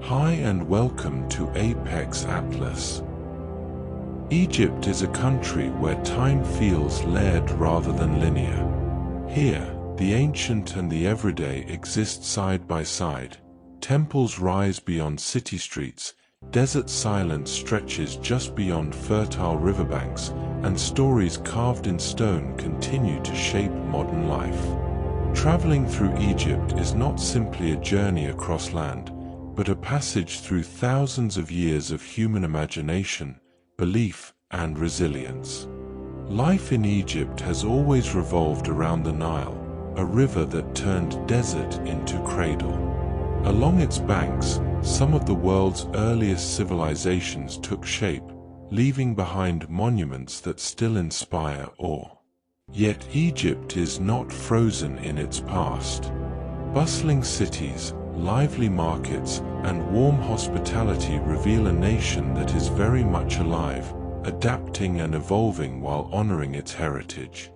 Hi and welcome to Apex Atlas. Egypt is a country where time feels layered rather than linear. Here, the ancient and the everyday exist side by side. Temples rise beyond city streets, desert silence stretches just beyond fertile riverbanks, and stories carved in stone continue to shape modern life. Traveling through Egypt is not simply a journey across land, but a passage through thousands of years of human imagination, belief, and resilience. Life in Egypt has always revolved around the Nile, a river that turned desert into cradle. Along its banks, some of the world's earliest civilizations took shape, leaving behind monuments that still inspire awe. Yet Egypt is not frozen in its past. Bustling cities, lively markets, and warm hospitality reveal a nation that is very much alive, adapting and evolving while honoring its heritage.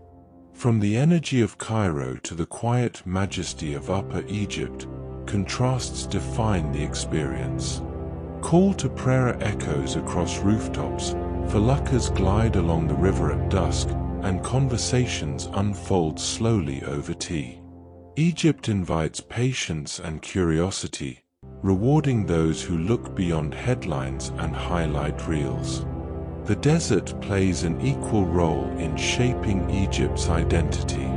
From the energy of Cairo to the quiet majesty of Upper Egypt, contrasts define the experience. Call to prayer echoes across rooftops, feluccas glide along the river at dusk, and conversations unfold slowly over tea. Egypt invites patience and curiosity, rewarding those who look beyond headlines and highlight reels. The desert plays an equal role in shaping Egypt's identity.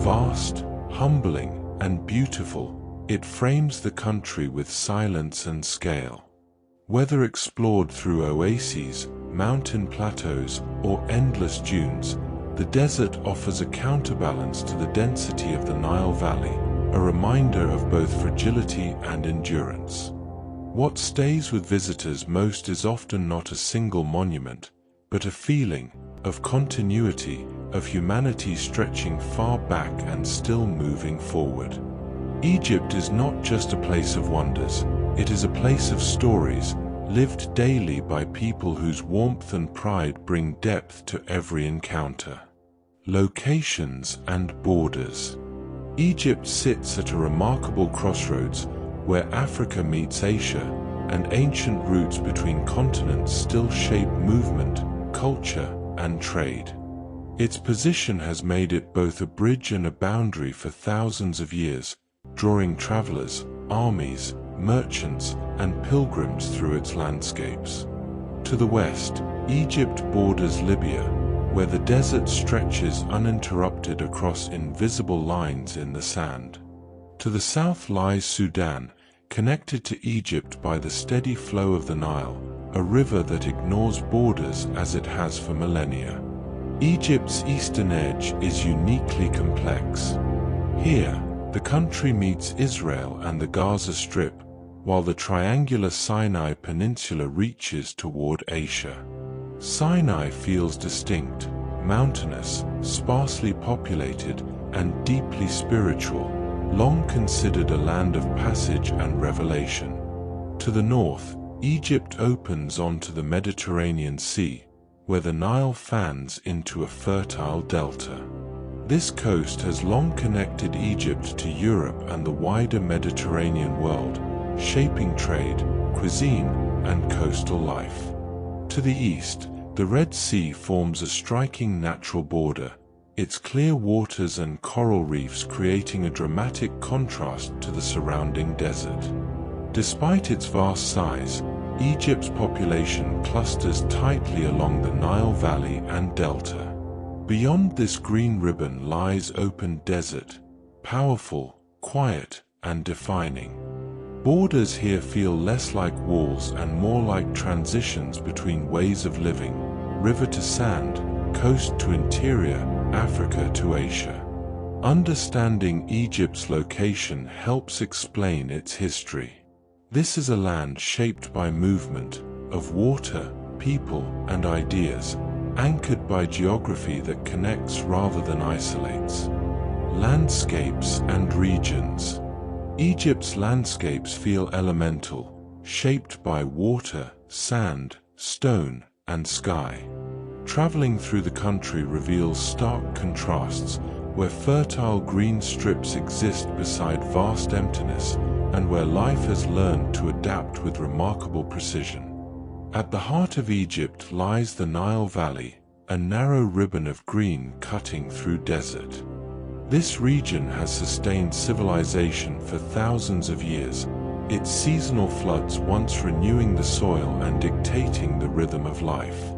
Vast, humbling, and beautiful, it frames the country with silence and scale. Whether explored through oases, mountain plateaus, or endless dunes, the desert offers a counterbalance to the density of the Nile Valley, a reminder of both fragility and endurance. What stays with visitors most is often not a single monument, but a feeling of continuity, of humanity stretching far back and still moving forward. Egypt is not just a place of wonders, it is a place of stories, lived daily by people whose warmth and pride bring depth to every encounter. Locations and borders. Egypt sits at a remarkable crossroads where Africa meets Asia, and ancient routes between continents still shape movement, culture, and trade. Its position has made it both a bridge and a boundary for thousands of years, drawing travelers, armies, merchants, and pilgrims through its landscapes. To the west, Egypt borders Libya, where the desert stretches uninterrupted across invisible lines in the sand. To the south lies Sudan, connected to Egypt by the steady flow of the Nile, a river that ignores borders as it has for millennia. Egypt's eastern edge is uniquely complex. Here, the country meets Israel and the Gaza Strip, while the triangular Sinai Peninsula reaches toward Asia. Sinai feels distinct, mountainous, sparsely populated, and deeply spiritual, long considered a land of passage and revelation. To the north, Egypt opens onto the Mediterranean Sea, where the Nile fans into a fertile delta. This coast has long connected Egypt to Europe and the wider Mediterranean world, shaping trade, cuisine, and coastal life. To the east, the Red Sea forms a striking natural border, its clear waters and coral reefs creating a dramatic contrast to the surrounding desert. Despite its vast size, Egypt's population clusters tightly along the Nile Valley and Delta. Beyond this green ribbon lies open desert, powerful, quiet, and defining. Borders here feel less like walls and more like transitions between ways of living, river to sand, coast to interior, Africa to Asia. Understanding Egypt's location helps explain its history. This is a land shaped by movement, of water, people, and ideas, anchored by geography that connects rather than isolates. Landscapes and regions. Egypt's landscapes feel elemental, shaped by water, sand, stone, and sky. Traveling through the country reveals stark contrasts, where fertile green strips exist beside vast emptiness, and where life has learned to adapt with remarkable precision. At the heart of Egypt lies the Nile Valley, a narrow ribbon of green cutting through desert. This region has sustained civilization for thousands of years, its seasonal floods once renewing the soil and dictating the rhythm of life.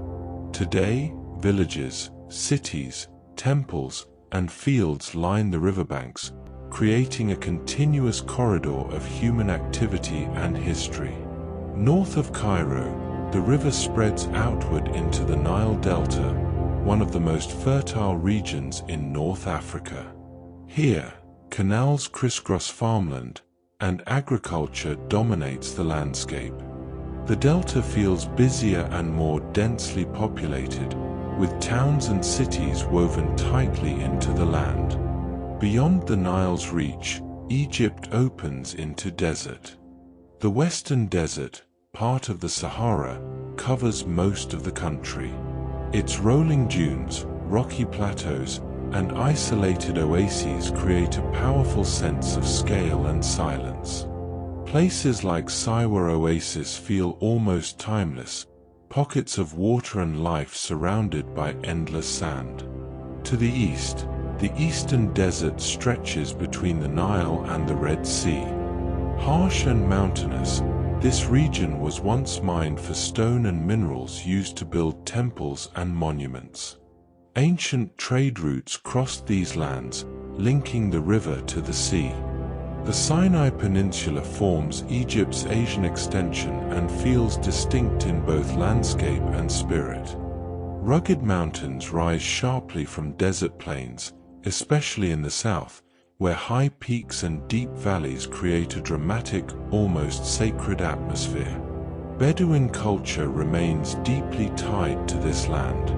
Today, villages, cities, temples, and fields line the riverbanks, creating a continuous corridor of human activity and history. North of Cairo, the river spreads outward into the Nile Delta, one of the most fertile regions in North Africa. Here, canals crisscross farmland, and agriculture dominates the landscape. The delta feels busier and more densely populated, with towns and cities woven tightly into the land. Beyond the Nile's reach, Egypt opens into desert. The Western Desert, part of the Sahara, covers most of the country. Its rolling dunes, rocky plateaus, and isolated oases create a powerful sense of scale and silence. Places like Siwa Oasis feel almost timeless, pockets of water and life surrounded by endless sand. To the east, the eastern desert stretches between the Nile and the Red Sea. Harsh and mountainous, this region was once mined for stone and minerals used to build temples and monuments. Ancient trade routes crossed these lands, linking the river to the sea. The Sinai Peninsula forms Egypt's Asian extension and feels distinct in both landscape and spirit. Rugged mountains rise sharply from desert plains, especially in the south, where high peaks and deep valleys create a dramatic, almost sacred atmosphere. Bedouin culture remains deeply tied to this land.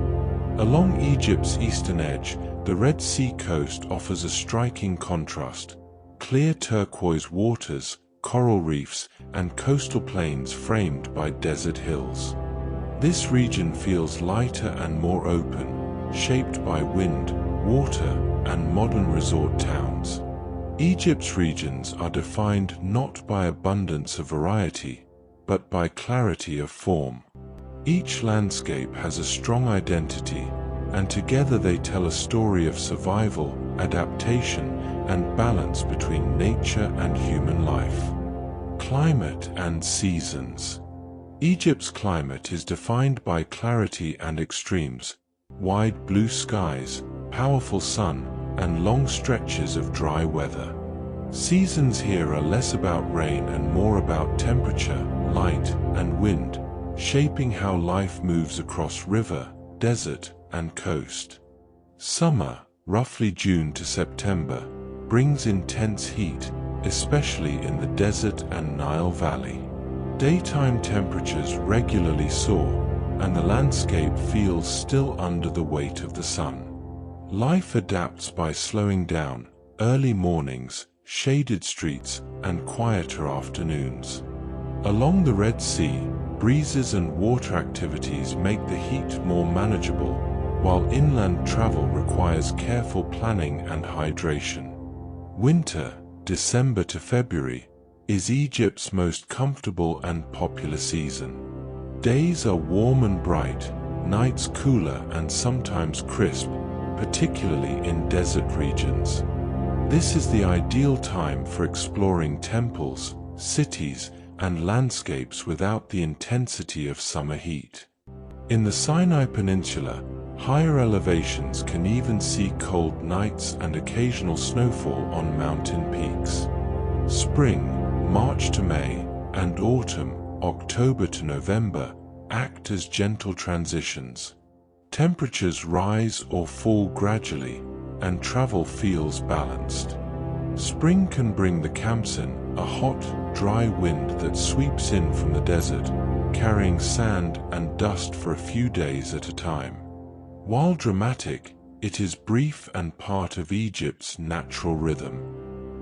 Along Egypt's eastern edge, the Red Sea coast offers a striking contrast. Clear turquoise waters, coral reefs, and coastal plains framed by desert hills. This region feels lighter and more open, shaped by wind, water, and modern resort towns. Egypt's regions are defined not by abundance of variety, but by clarity of form. Each landscape has a strong identity, and together they tell a story of survival, adaptation, and balance between nature and human life. Climate and seasons. Egypt's climate is defined by clarity and extremes, wide blue skies, powerful sun, and long stretches of dry weather. Seasons here are less about rain and more about temperature, light, and wind, shaping how life moves across river, desert, and coast. Summer, roughly June to September, brings intense heat, especially in the desert and Nile Valley. Daytime temperatures regularly soar, and the landscape feels still under the weight of the sun. Life adapts by slowing down, early mornings, shaded streets, and quieter afternoons. Along the Red Sea, breezes and water activities make the heat more manageable, while inland travel requires careful planning and hydration. Winter, December to February, is Egypt's most comfortable and popular season. Days are warm and bright, nights cooler and sometimes crisp, particularly in desert regions. This is the ideal time for exploring temples, cities, and landscapes without the intensity of summer heat. In the Sinai Peninsula, higher elevations can even see cold nights and occasional snowfall on mountain peaks. Spring, March to May, and autumn, October to November, act as gentle transitions. Temperatures rise or fall gradually, and travel feels balanced. Spring can bring the Khamsin, a hot, dry wind that sweeps in from the desert, carrying sand and dust for a few days at a time. While dramatic, it is brief and part of Egypt's natural rhythm.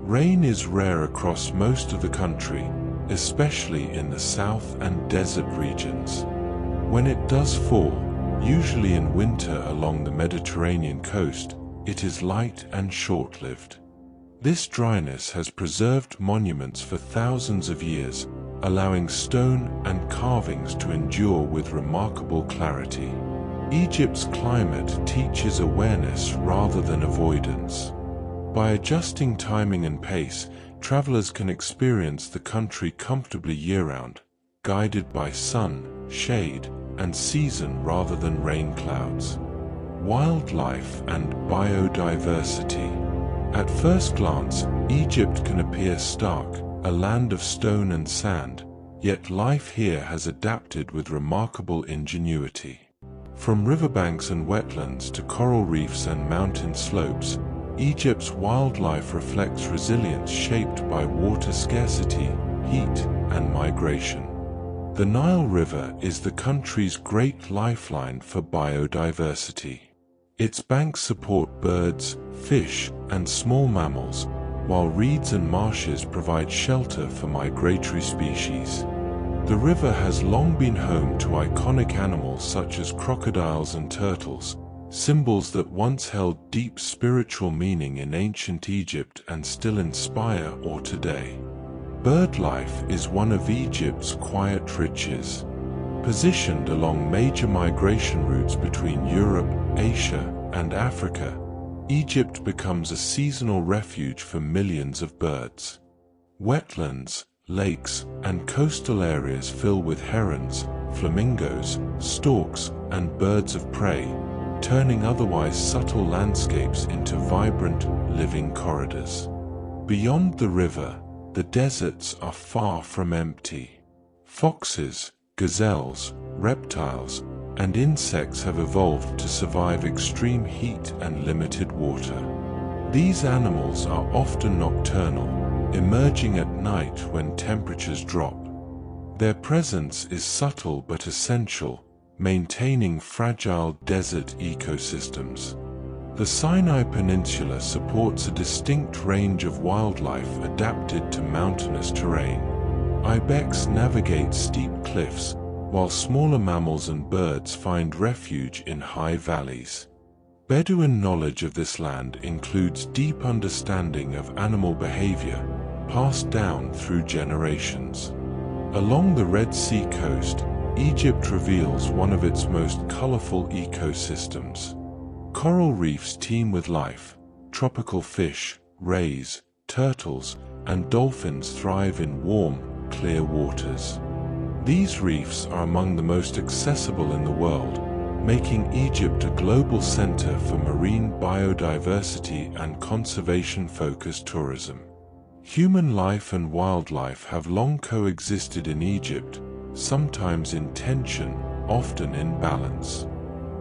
Rain is rare across most of the country, especially in the south and desert regions. When it does fall, usually in winter along the Mediterranean coast, it is light and short-lived. This dryness has preserved monuments for thousands of years, allowing stone and carvings to endure with remarkable clarity. Egypt's climate teaches awareness rather than avoidance. By adjusting timing and pace, travelers can experience the country comfortably year-round, guided by sun, shade, and season rather than rain clouds. Wildlife and biodiversity. At first glance, Egypt can appear stark, a land of stone and sand, yet life here has adapted with remarkable ingenuity. From riverbanks and wetlands to coral reefs and mountain slopes, Egypt's wildlife reflects resilience shaped by water scarcity, heat, and migration. The Nile River is the country's great lifeline for biodiversity. Its banks support birds, fish, and small mammals, while reeds and marshes provide shelter for migratory species. The river has long been home to iconic animals such as crocodiles and turtles, symbols that once held deep spiritual meaning in ancient Egypt and still inspire awe today. Bird life is one of Egypt's quiet riches. Positioned along major migration routes between Europe, Asia, and Africa, Egypt becomes a seasonal refuge for millions of birds. Wetlands, lakes, and coastal areas fill with herons, flamingos, storks, and birds of prey, turning otherwise subtle landscapes into vibrant, living corridors. Beyond the river, the deserts are far from empty. Foxes, gazelles, reptiles, and insects have evolved to survive extreme heat and limited water. These animals are often nocturnal, emerging at night when temperatures drop. Their presence is subtle but essential, maintaining fragile desert ecosystems. The Sinai Peninsula supports a distinct range of wildlife adapted to mountainous terrain. Ibex navigate steep cliffs, while smaller mammals and birds find refuge in high valleys. Bedouin knowledge of this land includes deep understanding of animal behavior, passed down through generations. Along the Red Sea coast, Egypt reveals one of its most colorful ecosystems. Coral reefs teem with life. Tropical fish, rays, turtles, and dolphins thrive in warm, clear waters. These reefs are among the most accessible in the world, making Egypt a global center for marine biodiversity and conservation-focused tourism. Human life and wildlife have long coexisted in Egypt, sometimes in tension, often in balance.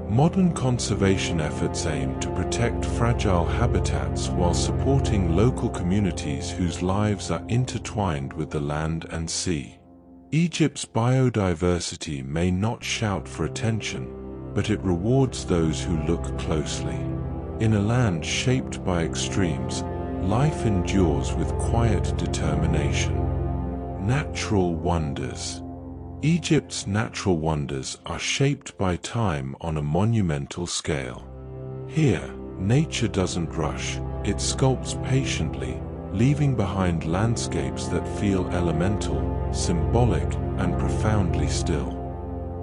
Modern conservation efforts aim to protect fragile habitats while supporting local communities whose lives are intertwined with the land and sea. Egypt's biodiversity may not shout for attention, but it rewards those who look closely. In a land shaped by extremes, life endures with quiet determination. Natural wonders. Egypt's natural wonders are shaped by time on a monumental scale. Here, nature doesn't rush, it sculpts patiently, leaving behind landscapes that feel elemental, symbolic, and profoundly still.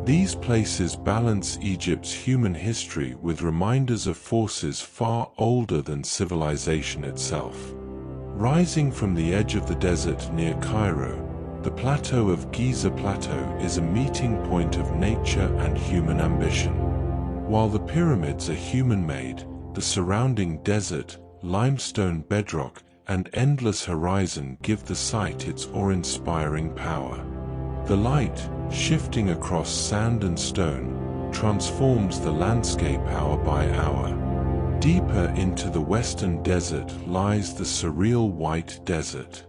These places balance Egypt's human history with reminders of forces far older than civilization itself. Rising from the edge of the desert near Cairo, the plateau of Giza Plateau is a meeting point of nature and human ambition. While the pyramids are human-made, the surrounding desert, limestone bedrock, and endless horizon give the site its awe-inspiring power. The light, shifting across sand and stone, transforms the landscape hour by hour. Deeper into the western desert lies the surreal White Desert.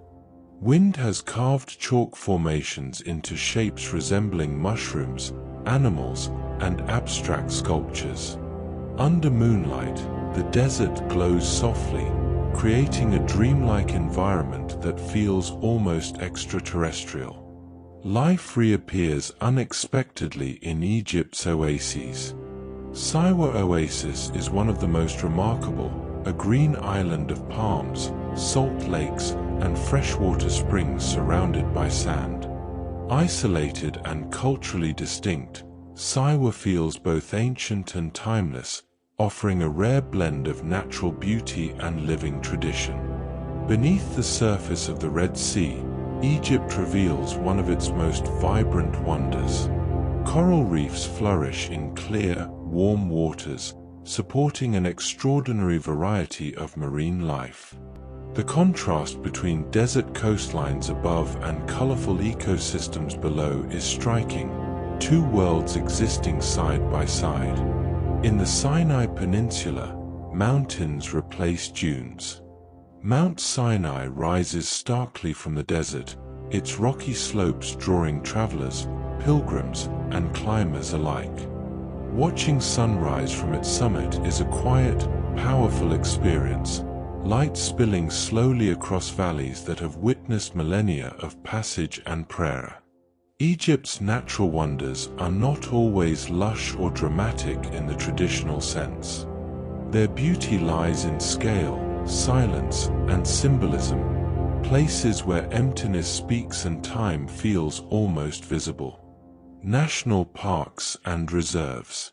Wind has carved chalk formations into shapes resembling mushrooms, animals, and abstract sculptures. Under moonlight, the desert glows softly, creating a dreamlike environment that feels almost extraterrestrial. Life reappears unexpectedly in Egypt's oases. Siwa Oasis is one of the most remarkable, a green island of palms, salt lakes, and freshwater springs surrounded by sand. Isolated and culturally distinct, Siwa feels both ancient and timeless, offering a rare blend of natural beauty and living tradition. Beneath the surface of the Red Sea, Egypt reveals one of its most vibrant wonders. Coral reefs flourish in clear, warm waters, supporting an extraordinary variety of marine life. The contrast between desert coastlines above and colorful ecosystems below is striking, two worlds existing side by side. In the Sinai Peninsula, mountains replace dunes. Mount Sinai rises starkly from the desert, its rocky slopes drawing travelers, pilgrims, and climbers alike. Watching sunrise from its summit is a quiet, powerful experience, light spilling slowly across valleys that have witnessed millennia of passage and prayer. Egypt's natural wonders are not always lush or dramatic in the traditional sense. Their beauty lies in scale, silence, and symbolism, places where emptiness speaks and time feels almost visible. National parks and reserves.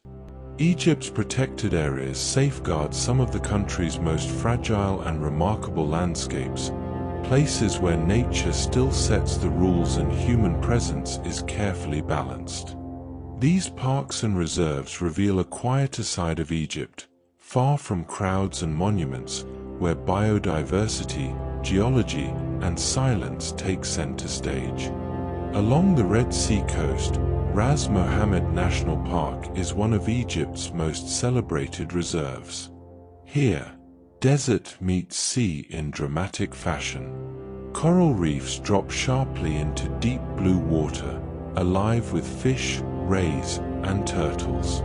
Egypt's protected areas safeguard some of the country's most fragile and remarkable landscapes, places where nature still sets the rules and human presence is carefully balanced. These parks and reserves reveal a quieter side of Egypt, far from crowds and monuments, where biodiversity, geology, and silence take center stage. Along the Red Sea coast, Ras Mohammed National Park is one of Egypt's most celebrated reserves. Here, desert meets sea in dramatic fashion. Coral reefs drop sharply into deep blue water, alive with fish, rays, and turtles.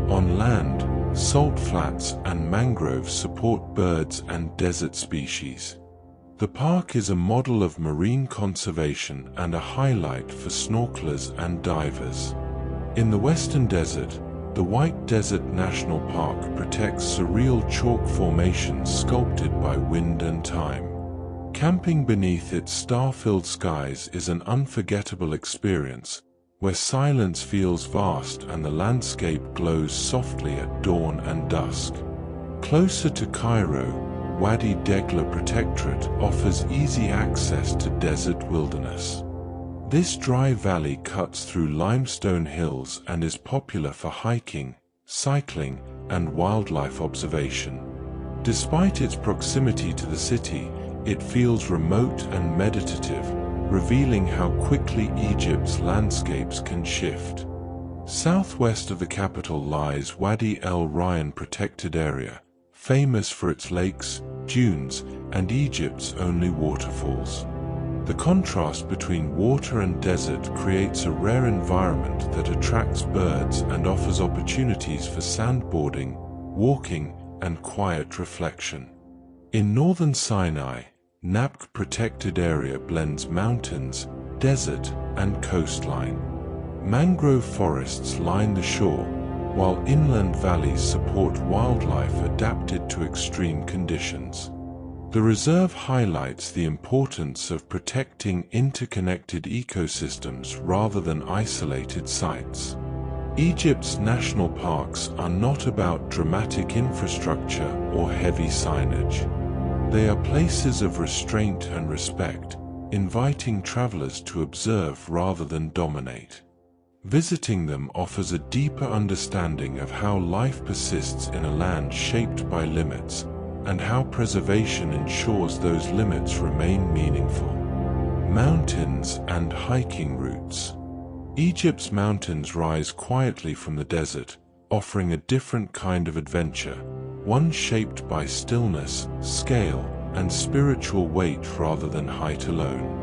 On land, salt flats and mangroves support birds and desert species. The park is a model of marine conservation and a highlight for snorkelers and divers. In the Western Desert, the White Desert National Park protects surreal chalk formations sculpted by wind and time. Camping beneath its star-filled skies is an unforgettable experience, where silence feels vast and the landscape glows softly at dawn and dusk. Closer to Cairo, Wadi Degla Protectorate offers easy access to desert wilderness. This dry valley cuts through limestone hills and is popular for hiking, cycling, and wildlife observation. Despite its proximity to the city, it feels remote and meditative, revealing how quickly Egypt's landscapes can shift. Southwest of the capital lies Wadi El Ryan Protected Area, famous for its lakes, dunes, and Egypt's only waterfalls. The contrast between water and desert creates a rare environment that attracts birds and offers opportunities for sandboarding, walking, and quiet reflection. In northern Sinai, Napk Protected Area blends mountains, desert, and coastline. Mangrove forests line the shore, while inland valleys support wildlife adapted to extreme conditions. The reserve highlights the importance of protecting interconnected ecosystems rather than isolated sites. Egypt's national parks are not about dramatic infrastructure or heavy signage. They are places of restraint and respect, inviting travelers to observe rather than dominate. Visiting them offers a deeper understanding of how life persists in a land shaped by limits, and how preservation ensures those limits remain meaningful. Mountains and hiking routes. Egypt's mountains rise quietly from the desert, offering a different kind of adventure, one shaped by stillness, scale, and spiritual weight rather than height alone.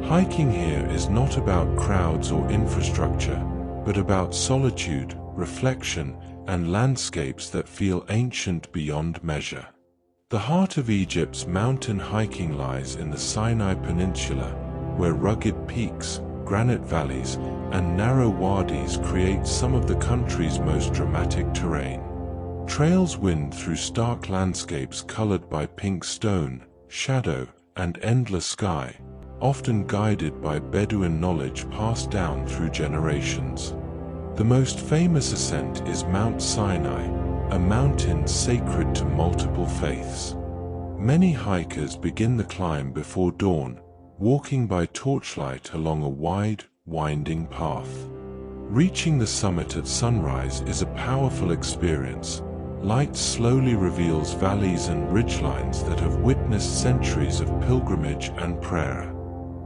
Hiking here is not about crowds or infrastructure, but about solitude, reflection, and landscapes that feel ancient beyond measure. The heart of Egypt's mountain hiking lies in the Sinai Peninsula, where rugged peaks, granite valleys, and narrow wadis create some of the country's most dramatic terrain. Trails wind through stark landscapes colored by pink stone, shadow, and endless sky, often guided by Bedouin knowledge passed down through generations. The most famous ascent is Mount Sinai, a mountain sacred to multiple faiths. Many hikers begin the climb before dawn, walking by torchlight along a wide, winding path. Reaching the summit at sunrise is a powerful experience. Light slowly reveals valleys and ridgelines that have witnessed centuries of pilgrimage and prayer.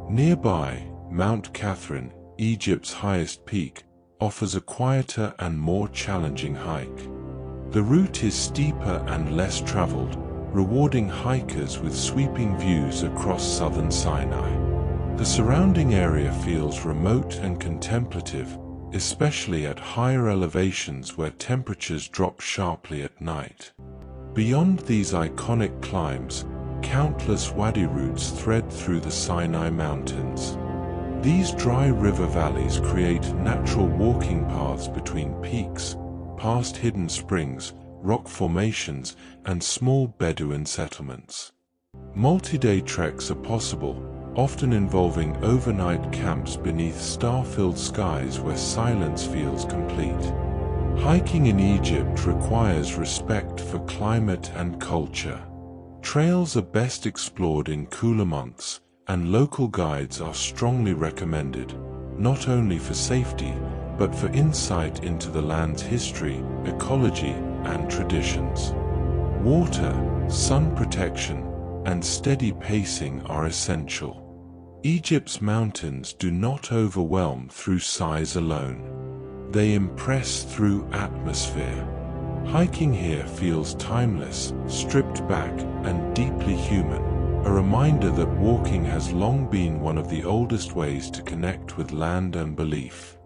Nearby, Mount Catherine, Egypt's highest peak, offers a quieter and more challenging hike. The route is steeper and less traveled, rewarding hikers with sweeping views across southern Sinai. The surrounding area feels remote and contemplative, especially at higher elevations where temperatures drop sharply at night. Beyond these iconic climbs, countless wadi routes thread through the Sinai Mountains. These dry river valleys create natural walking paths between peaks, past hidden springs, rock formations, and small Bedouin settlements. Multi-day treks are possible, often involving overnight camps beneath star-filled skies where silence feels complete. Hiking in Egypt requires respect for climate and culture. Trails are best explored in cooler months, and local guides are strongly recommended, not only for safety, but for insight into the land's history, ecology, and traditions. Water, sun protection, and steady pacing are essential. Egypt's mountains do not overwhelm through size alone. They impress through atmosphere. Hiking here feels timeless, stripped back, and deeply human, a reminder that walking has long been one of the oldest ways to connect with land and belief.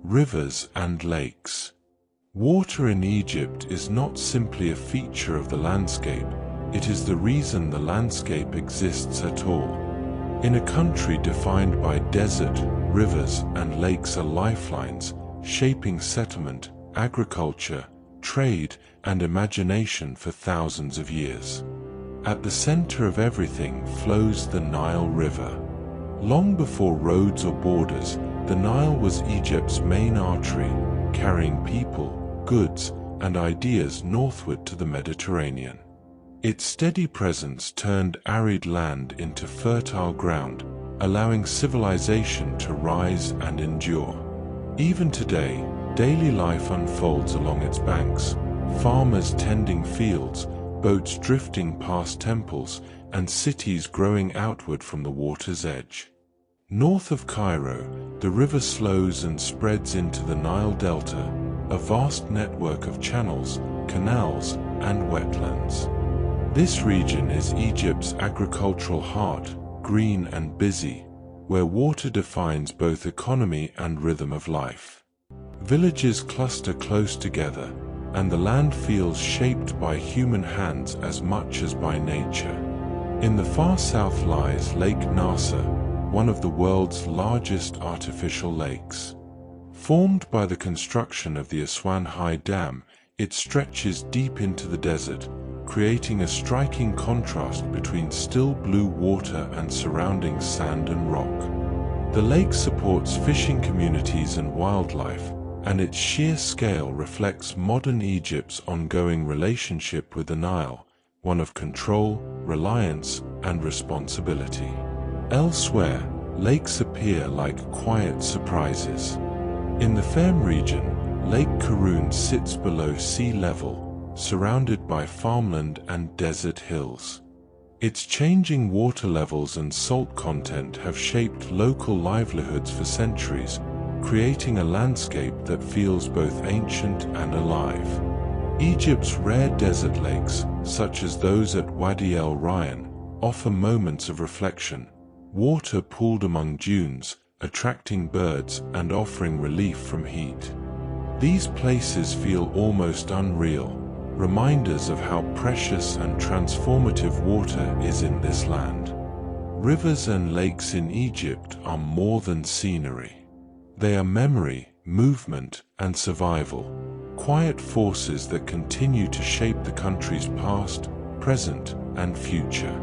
Rivers and lakes. Water in Egypt is not simply a feature of the landscape, it is the reason the landscape exists at all. In a country defined by desert, rivers and lakes are lifelines, shaping settlement, agriculture, trade, and imagination for thousands of years. At the center of everything flows the Nile River. Long before roads or borders, the Nile was Egypt's main artery, carrying people, goods, and ideas northward to the Mediterranean. Its steady presence turned arid land into fertile ground, allowing civilization to rise and endure. Even today, daily life unfolds along its banks, farmers tending fields, boats drifting past temples, and cities growing outward from the water's edge. North of Cairo, the river flows and spreads into the Nile Delta, a vast network of channels, canals, and wetlands. This region is Egypt's agricultural heart, green and busy, where water defines both economy and rhythm of life. Villages cluster close together, and the land feels shaped by human hands as much as by nature. In the far south lies Lake Nasser, one of the world's largest artificial lakes. Formed by the construction of the Aswan High Dam, it stretches deep into the desert, creating a striking contrast between still blue water and surrounding sand and rock. The lake supports fishing communities and wildlife, and its sheer scale reflects modern Egypt's ongoing relationship with the Nile, one of control, reliance, and responsibility. Elsewhere, lakes appear like quiet surprises. In the Fem region, Lake Karun sits below sea level, surrounded by farmland and desert hills. Its changing water levels and salt content have shaped local livelihoods for centuries, creating a landscape that feels both ancient and alive. Egypt's rare desert lakes, such as those at Wadi El Rayyan, offer moments of reflection, water pooled among dunes, attracting birds and offering relief from heat. These places feel almost unreal, reminders of how precious and transformative water is in this land. Rivers and lakes in Egypt are more than scenery. They are memory, movement, and survival, quiet forces that continue to shape the country's past, present, and future.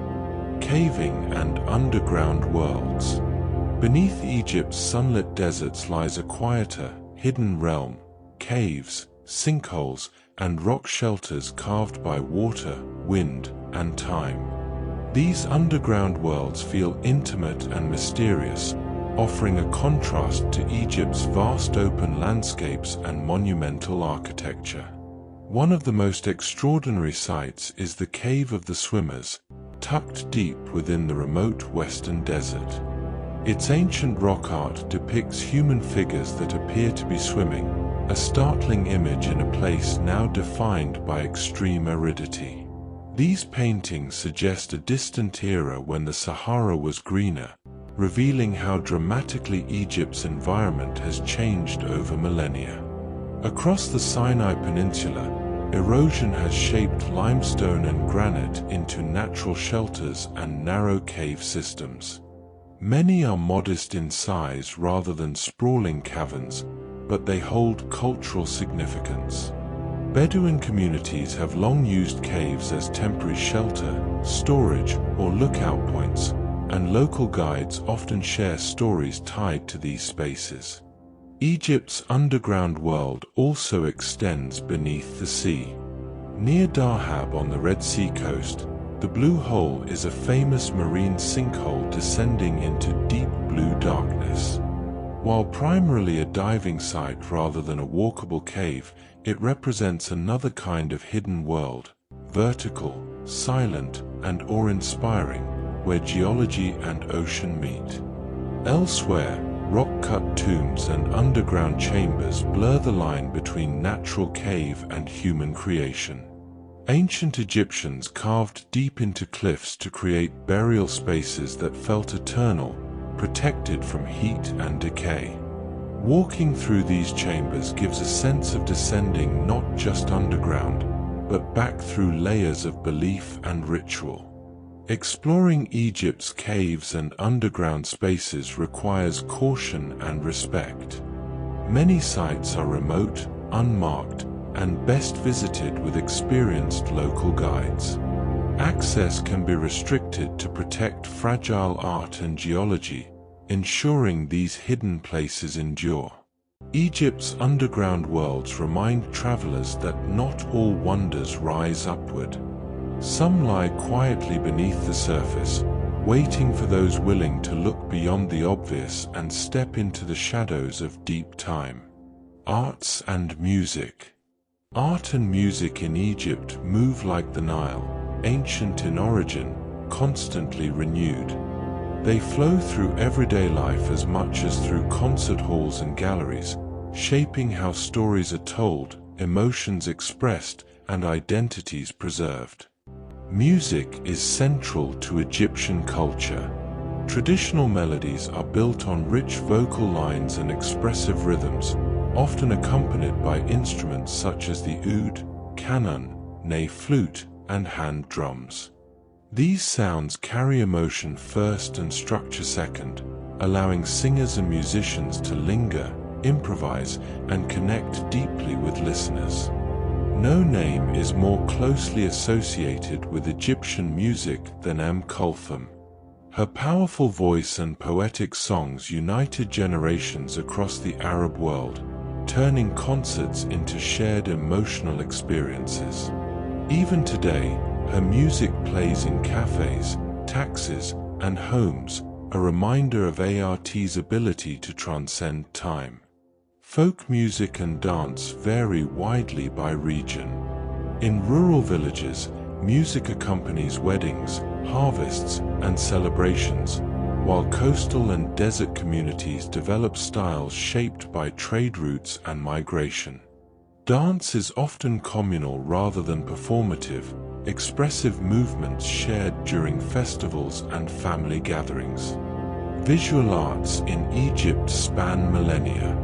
Caving and underground worlds. Beneath Egypt's sunlit deserts lies a quieter, hidden realm: caves, sinkholes, and rock shelters carved by water, wind, and time. These underground worlds feel intimate and mysterious, offering a contrast to Egypt's vast open landscapes and monumental architecture. One of the most extraordinary sights is the Cave of the Swimmers, tucked deep within the remote western desert. Its ancient rock art depicts human figures that appear to be swimming, a startling image in a place now defined by extreme aridity. These paintings suggest a distant era when the Sahara was greener, revealing how dramatically Egypt's environment has changed over millennia. Across the Sinai Peninsula, erosion has shaped limestone and granite into natural shelters and narrow cave systems. Many are modest in size rather than sprawling caverns, but they hold cultural significance. Bedouin communities have long used caves as temporary shelter, storage, or lookout points, and local guides often share stories tied to these spaces. Egypt's underground world also extends beneath the sea. Near Dahab on the Red Sea coast, the Blue Hole is a famous marine sinkhole descending into deep blue darkness. While primarily a diving site rather than a walkable cave, it represents another kind of hidden world, vertical, silent, and awe-inspiring, where geology and ocean meet. Elsewhere, rock-cut tombs and underground chambers blur the line between natural cave and human creation. Ancient Egyptians carved deep into cliffs to create burial spaces that felt eternal, protected from heat and decay. Walking through these chambers gives a sense of descending not just underground, but back through layers of belief and ritual. Exploring Egypt's caves and underground spaces requires caution and respect. Many sites are remote, unmarked, and best visited with experienced local guides. Access can be restricted to protect fragile art and geology, ensuring these hidden places endure. Egypt's underground worlds remind travelers that not all wonders rise upward. Some lie quietly beneath the surface, waiting for those willing to look beyond the obvious and step into the shadows of deep time. Arts and music. Art and music in Egypt move like the Nile, ancient in origin, constantly renewed. They flow through everyday life as much as through concert halls and galleries, shaping how stories are told, emotions expressed, and identities preserved. Music is central to Egyptian culture. Traditional melodies are built on rich vocal lines and expressive rhythms, often accompanied by instruments such as the oud, canon, ney flute, and hand drums. These sounds carry emotion first and structure second, allowing singers and musicians to linger, improvise, and connect deeply with listeners. No name is more closely associated with Egyptian music than Kulthum. Her powerful voice and poetic songs united generations across the Arab world, turning concerts into shared emotional experiences. Even today, her music plays in cafes, taxis, and homes, a reminder of ART's ability to transcend time. Folk music and dance vary widely by region. In rural villages, music accompanies weddings, harvests, and celebrations, while coastal and desert communities develop styles shaped by trade routes and migration. Dance is often communal rather than performative, expressive movements shared during festivals and family gatherings. Visual arts in Egypt span millennia.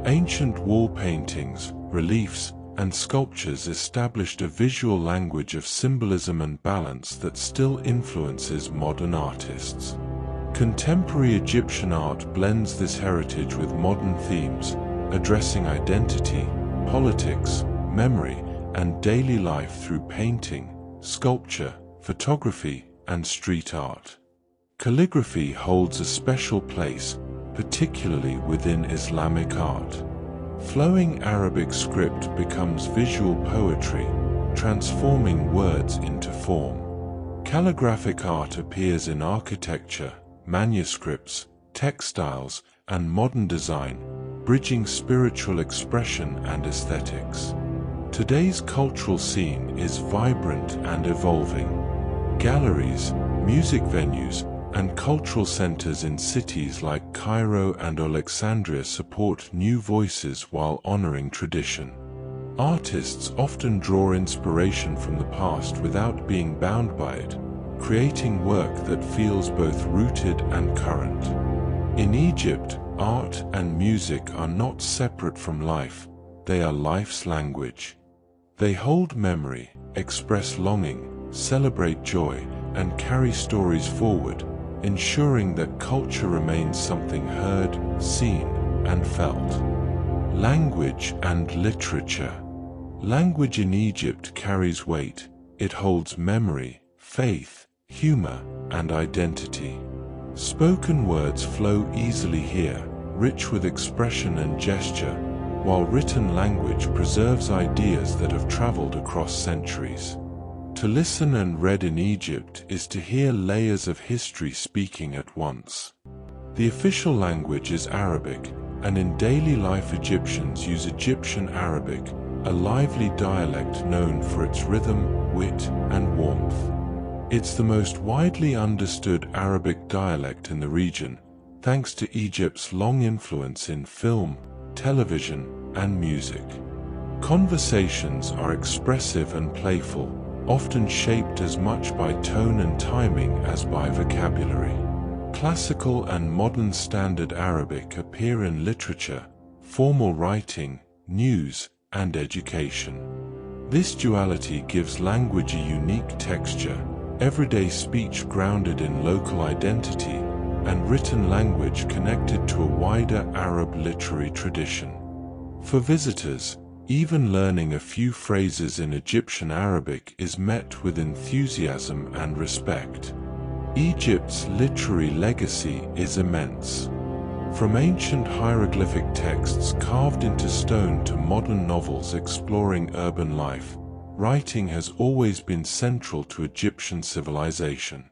Ancient wall paintings, reliefs, and sculptures established a visual language of symbolism and balance that still influences modern artists. Contemporary Egyptian art blends this heritage with modern themes, addressing identity, politics, memory, and daily life through painting, sculpture, photography, and street art. Calligraphy holds a special place, particularly within Islamic art. Flowing Arabic script becomes visual poetry, transforming words into form. Calligraphic art appears in architecture, manuscripts, textiles, and modern design, bridging spiritual expression and aesthetics. Today's cultural scene is vibrant and evolving. Galleries, music venues, and cultural centers in cities like Cairo and Alexandria support new voices while honoring tradition. Artists often draw inspiration from the past without being bound by it, creating work that feels both rooted and current. In Egypt, art and music are not separate from life, they are life's language. They hold memory, express longing, celebrate joy, and carry stories forward, ensuring that culture remains something heard, seen, and felt. Language and literature. Language in Egypt carries weight. It holds memory, faith, humor, and identity. Spoken words flow easily here, rich with expression and gesture, while written language preserves ideas that have traveled across centuries. To listen and read in Egypt is to hear layers of history speaking at once. The official language is Arabic, and in daily life Egyptians use Egyptian Arabic, a lively dialect known for its rhythm, wit, and warmth. It's the most widely understood Arabic dialect in the region, thanks to Egypt's long influence in film, television, and music. Conversations are expressive and playful, often shaped as much by tone and timing as by vocabulary. Classical and modern standard Arabic appear in literature, formal writing, news, and education. This duality gives language a unique texture, everyday speech grounded in local identity, and written language connected to a wider Arab literary tradition. For visitors, even learning a few phrases in Egyptian Arabic is met with enthusiasm and respect. Egypt's literary legacy is immense. From ancient hieroglyphic texts carved into stone to modern novels exploring urban life, writing has always been central to Egyptian civilization.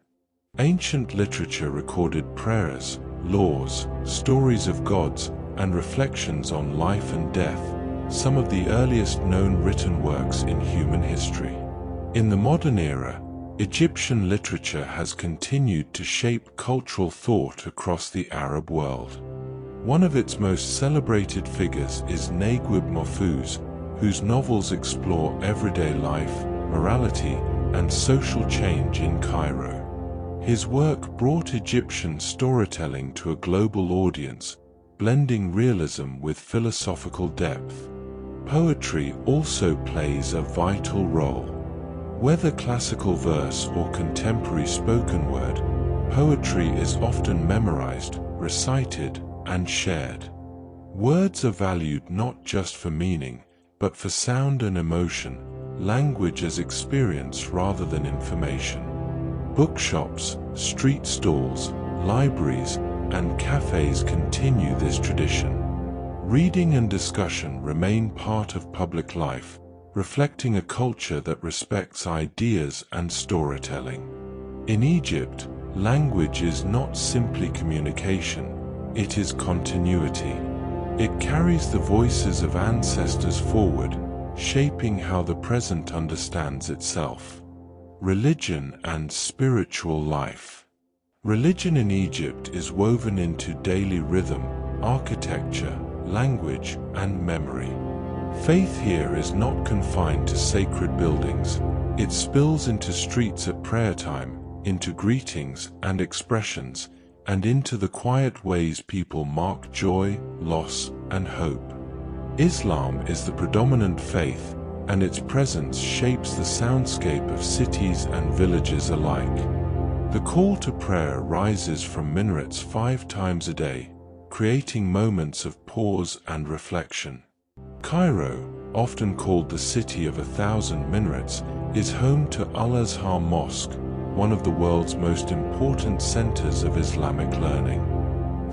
Ancient literature recorded prayers, laws, stories of gods, and reflections on life and death, some of the earliest known written works in human history. In the modern era, Egyptian literature has continued to shape cultural thought across the Arab world. One of its most celebrated figures is Naguib Mahfouz, whose novels explore everyday life, morality, and social change in Cairo. His work brought Egyptian storytelling to a global audience, blending realism with philosophical depth. Poetry also plays a vital role. Whether classical verse or contemporary spoken word, poetry is often memorized, recited, and shared. Words are valued not just for meaning, but for sound and emotion, language as experience rather than information. Bookshops, street stalls, libraries, and cafes continue this tradition. Reading and discussion remain part of public life, reflecting a culture that respects ideas and storytelling. In Egypt, language is not simply communication, it is continuity. It carries the voices of ancestors forward, shaping how the present understands itself. Religion and spiritual life. Religion in Egypt is woven into daily rhythm, architecture, language, and memory. Faith here is not confined to sacred buildings. It spills into streets at prayer time, into greetings and expressions, and into the quiet ways people mark joy, loss, and hope. Islam is the predominant faith, and its presence shapes the soundscape of cities and villages alike. The call to prayer rises from minarets 5 times a day, creating moments of pause and reflection. Cairo, often called the City of 1,000 Minarets, is home to Al-Azhar Mosque, one of the world's most important centers of Islamic learning.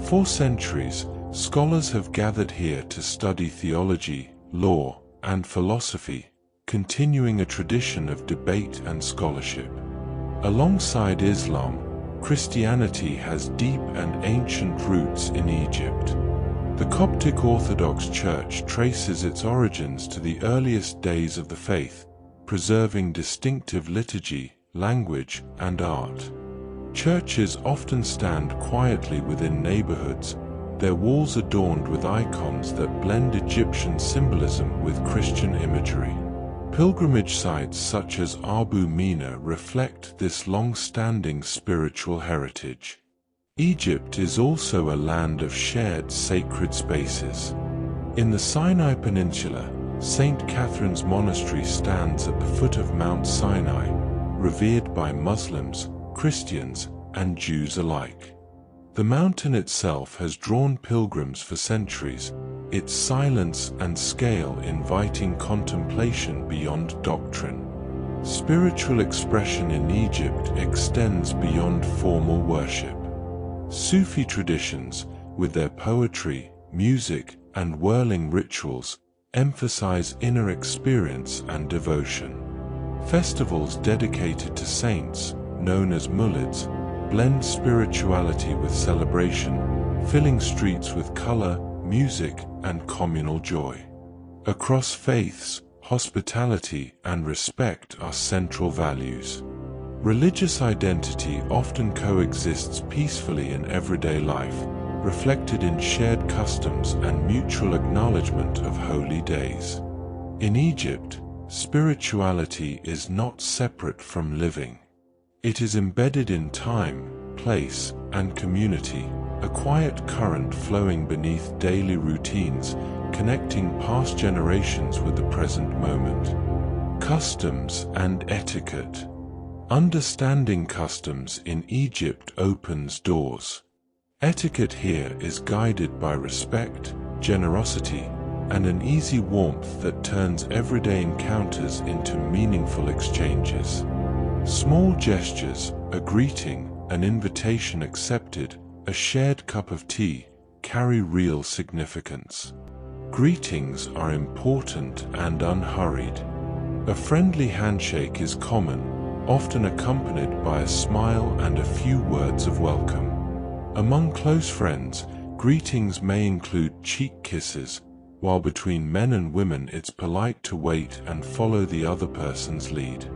For centuries, scholars have gathered here to study theology, law, and philosophy, continuing a tradition of debate and scholarship. Alongside Islam, Christianity has deep and ancient roots in Egypt. The Coptic Orthodox Church traces its origins to the earliest days of the faith, preserving distinctive liturgy, language, and art. Churches often stand quietly within neighborhoods, their walls adorned with icons that blend Egyptian symbolism with Christian imagery. Pilgrimage sites such as Abu Mina reflect this long-standing spiritual heritage. Egypt is also a land of shared sacred spaces. In the Sinai Peninsula, St. Catherine's Monastery stands at the foot of Mount Sinai, revered by Muslims, Christians, and Jews alike. The mountain itself has drawn pilgrims for centuries, its silence and scale inviting contemplation beyond doctrine. Spiritual expression in Egypt extends beyond formal worship. Sufi traditions, with their poetry, music, and whirling rituals, emphasize inner experience and devotion. Festivals dedicated to saints, known as mulids, blend spirituality with celebration, filling streets with color, music, and communal joy. Across faiths, hospitality and respect are central values. Religious identity often coexists peacefully in everyday life, reflected in shared customs and mutual acknowledgement of holy days. In Egypt, spirituality is not separate from living. It is embedded in time, place, and community, a quiet current flowing beneath daily routines, connecting past generations with the present moment. Customs and etiquette. Understanding customs in Egypt opens doors. Etiquette here is guided by respect, generosity, and an easy warmth that turns everyday encounters into meaningful exchanges. Small gestures, a greeting, an invitation accepted, a shared cup of tea, carry real significance. Greetings are important and unhurried. A friendly handshake is common, often accompanied by a smile and a few words of welcome. Among close friends, greetings may include cheek kisses, while between men and women it's polite to wait and follow the other person's lead.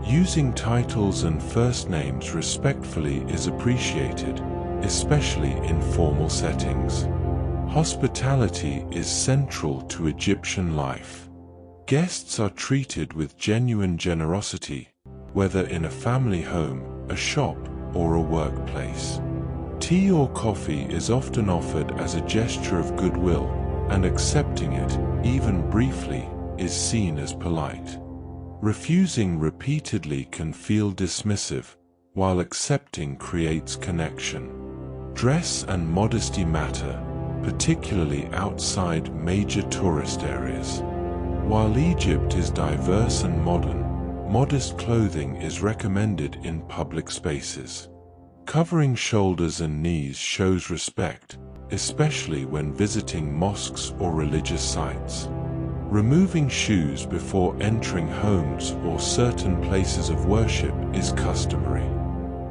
Using titles and first names respectfully is appreciated, especially in formal settings. Hospitality is central to Egyptian life. Guests are treated with genuine generosity, whether in a family home, a shop, or a workplace. Tea or coffee is often offered as a gesture of goodwill, and accepting it, even briefly, is seen as polite. Refusing repeatedly can feel dismissive, while accepting creates connection. Dress and modesty matter, particularly outside major tourist areas. While Egypt is diverse and modern, modest clothing is recommended in public spaces. Covering shoulders and knees shows respect, especially when visiting mosques or religious sites. Removing shoes before entering homes or certain places of worship is customary.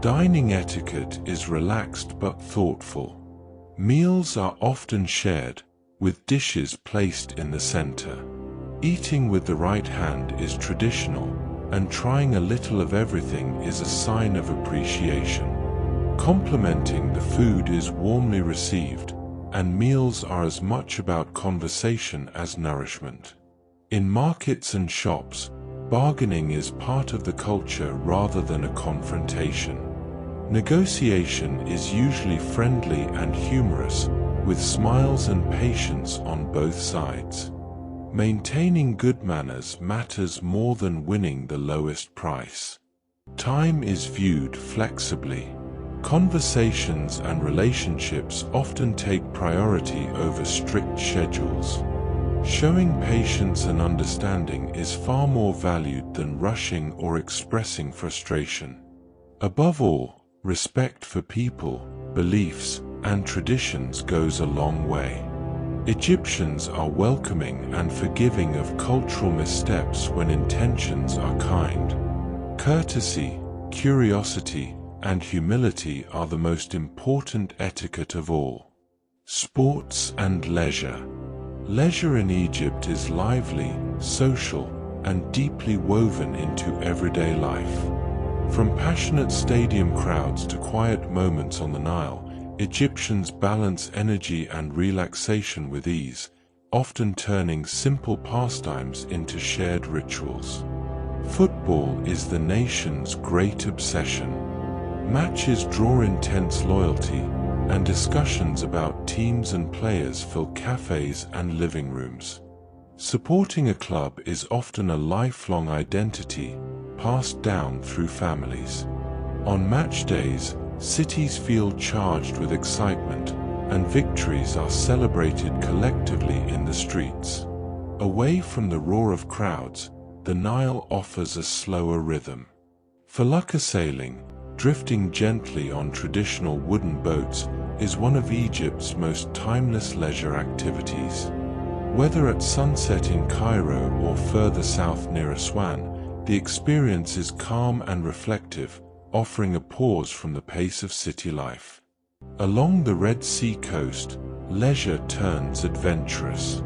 Dining etiquette is relaxed but thoughtful. Meals are often shared, with dishes placed in the center. Eating with the right hand is traditional, and trying a little of everything is a sign of appreciation. Complimenting the food is warmly received, and meals are as much about conversation as nourishment. In markets and shops, bargaining is part of the culture rather than a confrontation. Negotiation is usually friendly and humorous, with smiles and patience on both sides. Maintaining good manners matters more than winning the lowest price. Time is viewed flexibly. Conversations and relationships often take priority over strict schedules. Showing patience and understanding is far more valued than rushing or expressing frustration. Above all, respect for people, beliefs, and traditions goes a long way. Egyptians are welcoming and forgiving of cultural missteps when intentions are kind. Courtesy, curiosity, and humility are the most important etiquette of all. Sports and leisure. Leisure in Egypt is lively, social, and deeply woven into everyday life. From passionate stadium crowds to quiet moments on the Nile, Egyptians balance energy and relaxation with ease, often turning simple pastimes into shared rituals. Football is the nation's great obsession. Matches draw intense loyalty, and discussions about teams and players fill cafes and living rooms. Supporting a club is often a lifelong identity, passed down through families. On match days, cities feel charged with excitement, and victories are celebrated collectively in the streets. Away from the roar of crowds, the Nile offers a slower rhythm. Felucca sailing, drifting gently on traditional wooden boats, is one of Egypt's most timeless leisure activities. Whether at sunset in Cairo or further south near Aswan, the experience is calm and reflective, offering a pause from the pace of city life. Along the Red Sea coast, leisure turns adventurous.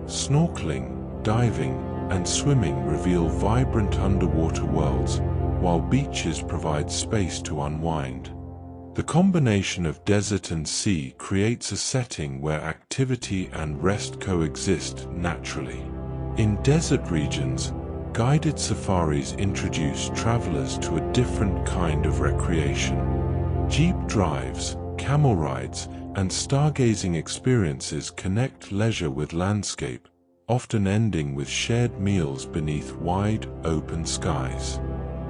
Snorkeling, diving, and swimming reveal vibrant underwater worlds, while beaches provide space to unwind. The combination of desert and sea creates a setting where activity and rest coexist naturally. In desert regions, guided safaris introduce travelers to a different kind of recreation. Jeep drives, camel rides, and stargazing experiences connect leisure with landscape, often ending with shared meals beneath wide, open skies.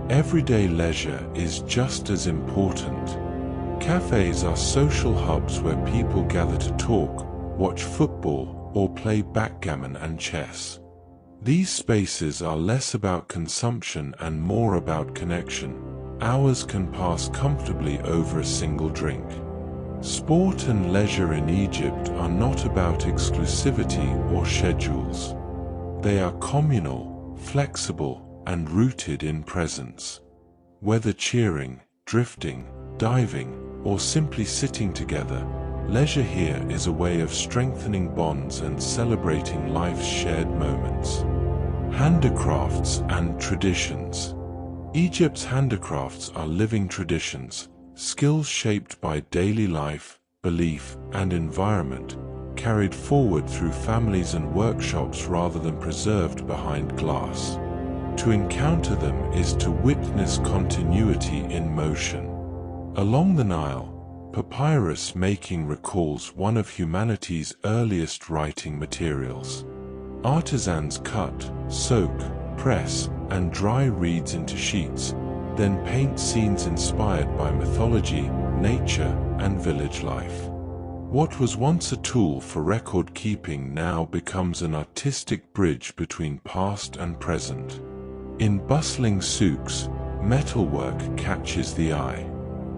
Everyday leisure is just as important. Cafes are social hubs where people gather to talk, watch football, or play backgammon and chess. These spaces are less about consumption and more about connection. Hours can pass comfortably over a single drink. Sport and leisure in Egypt are not about exclusivity or schedules. They are communal, flexible, and rooted in presence. Whether cheering, drifting, diving, or simply sitting together, leisure here is a way of strengthening bonds and celebrating life's shared moments. Handicrafts and traditions. Egypt's handicrafts are living traditions, skills shaped by daily life, belief, and environment, carried forward through families and workshops rather than preserved behind glass. To encounter them is to witness continuity in motion. Along the Nile, papyrus making recalls one of humanity's earliest writing materials. Artisans cut, soak, press, and dry reeds into sheets, then paint scenes inspired by mythology, nature, and village life. What was once a tool for record-keeping now becomes an artistic bridge between past and present. In bustling souks, metalwork catches the eye.